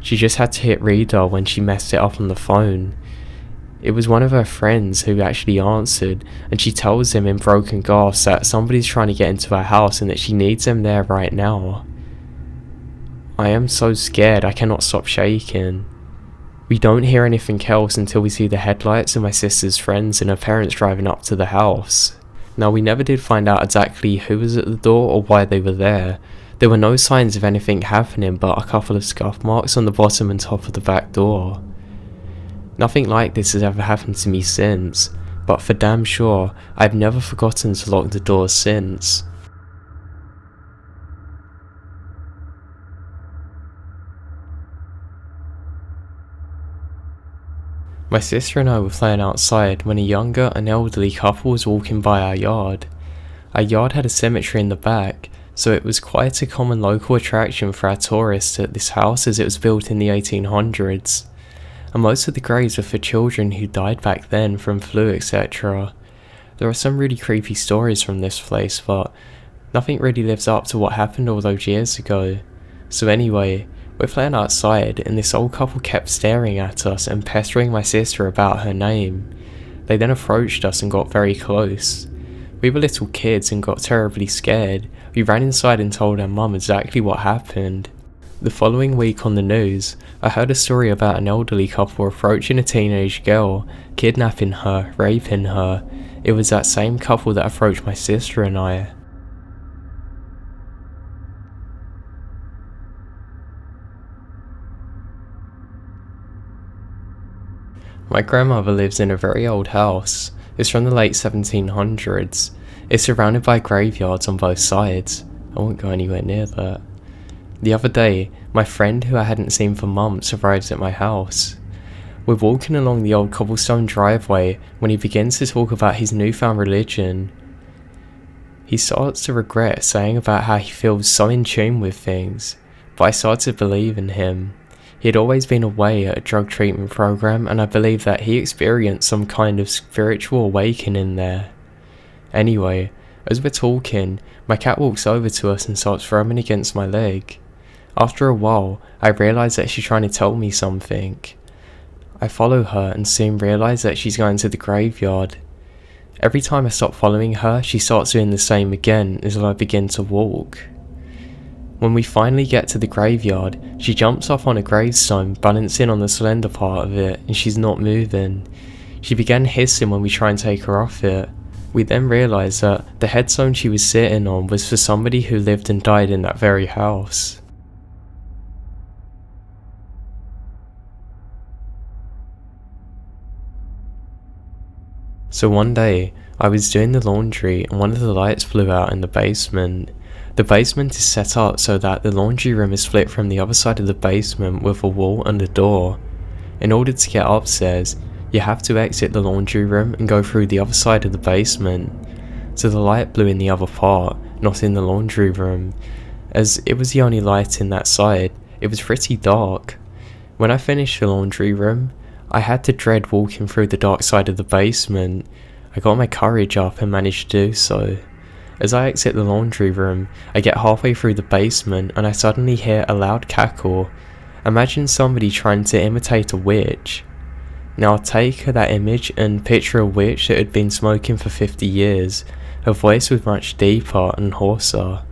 She just had to hit redial when she messed it up on the phone. It was one of her friends who actually answered, and she tells him in broken gasps that somebody's trying to get into her house and that she needs him there right now. I am so scared I cannot stop shaking. We don't hear anything else until we see the headlights of my sister's friends and her parents driving up to the house. Now we never did find out exactly who was at the door or why they were there. There were no signs of anything happening but a couple of scuff marks on the bottom and top of the back door. Nothing like this has ever happened to me since, but for damn sure, I've never forgotten to lock the doors since. My sister and I were playing outside when a younger and elderly couple was walking by our yard. Our yard had a cemetery in the back, so it was quite a common local attraction for our tourists at this house as it was built in the 1800s. And most of the graves were for children who died back then from flu, etc. There are some really creepy stories from this place, but nothing really lives up to what happened all those years ago. So anyway, we're playing outside and this old couple kept staring at us and pestering my sister about her name. They then approached us and got very close. We were little kids and got terribly scared. We ran inside and told our mum exactly what happened. The following week on the news, I heard a story about an elderly couple approaching a teenage girl, kidnapping her, raping her. It was that same couple that approached my sister and I. My grandmother lives in a very old house. It's from the late 1700s. It's surrounded by graveyards on both sides. I won't go anywhere near that. The other day, my friend who I hadn't seen for months arrives at my house. We're walking along the old cobblestone driveway when he begins to talk about his newfound religion. He starts to regret saying about how he feels so in tune with things, but I start to believe in him. He had always been away at a drug treatment program and I believe that he experienced some kind of spiritual awakening there. Anyway, as we're talking, my cat walks over to us and starts rubbing against my leg. After a while, I realise that she's trying to tell me something. I follow her and soon realise that she's going to the graveyard. Every time I stop following her, she starts doing the same again as I begin to walk. When we finally get to the graveyard, she jumps off on a gravestone, balancing on the slender part of it, and she's not moving. She began hissing when we try and take her off it. We then realised that the headstone she was sitting on was for somebody who lived and died in that very house. So one day, I was doing the laundry and one of the lights blew out in the basement. The basement is set up so that the laundry room is split from the other side of the basement with a wall and a door. In order to get upstairs, you have to exit the laundry room and go through the other side of the basement. So the light blew in the other part, not in the laundry room. As it was the only light in that side, it was pretty dark. When I finished the laundry room, I had to dread walking through the dark side of the basement. I got my courage up and managed to do so. As I exit the laundry room, I get halfway through the basement and I suddenly hear a loud cackle. Imagine somebody trying to imitate a witch. Now take that image and picture a witch that had been smoking for 50 years. Her voice was much deeper and hoarser.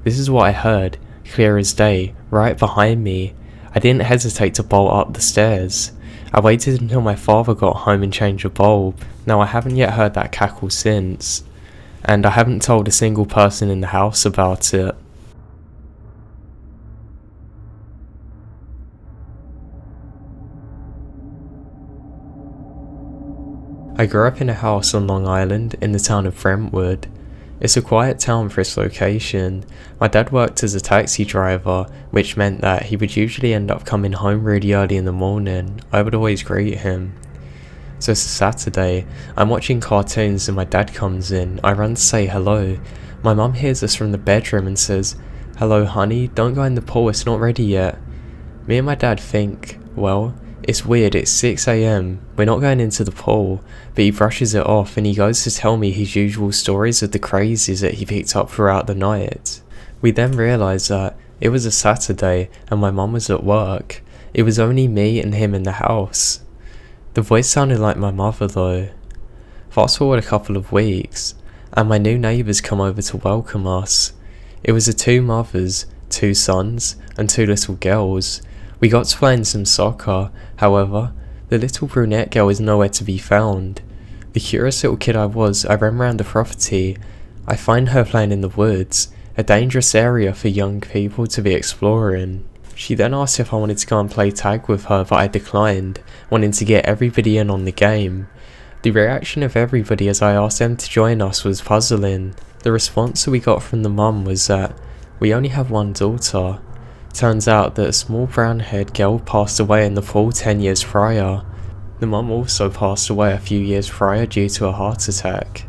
This is what I heard, clear as day, right behind me. I didn't hesitate to bolt up the stairs. I waited until my father got home and changed a bulb. Now I haven't yet heard that cackle since, and I haven't told a single person in the house about it. I grew up in a house on Long Island in the town of Brentwood. It's a quiet town for its location. My dad worked as a taxi driver, which meant that he would usually end up coming home really early in the morning. I would always greet him. So it's a Saturday, I'm watching cartoons and my dad comes in. I run to say hello. My mum hears us from the bedroom and says, "Hello honey, don't go in the pool, it's not ready yet." Me and my dad think, well, it's weird, it's 6 AM, we're not going into the pool, but he brushes it off and he goes to tell me his usual stories of the crazies that he picked up throughout the night. We then realise that it was a Saturday and my mum was at work. It was only me and him in the house. The voice sounded like my mother though. Fast forward a couple of weeks, and my new neighbours come over to welcome us. It was the two mothers, 2 sons, and 2 little girls. We got to playing some soccer, however, the little brunette girl is nowhere to be found. The curious little kid I was, I ran around the property. I find her playing in the woods, a dangerous area for young people to be exploring. She then asked if I wanted to go and play tag with her, but I declined, wanting to get everybody in on the game. The reaction of everybody as I asked them to join us was puzzling. The response that we got from the mum was that we only have one daughter. Turns out that a small brown-haired girl passed away in the pool 10 years prior. The mum also passed away a few years prior due to a heart attack.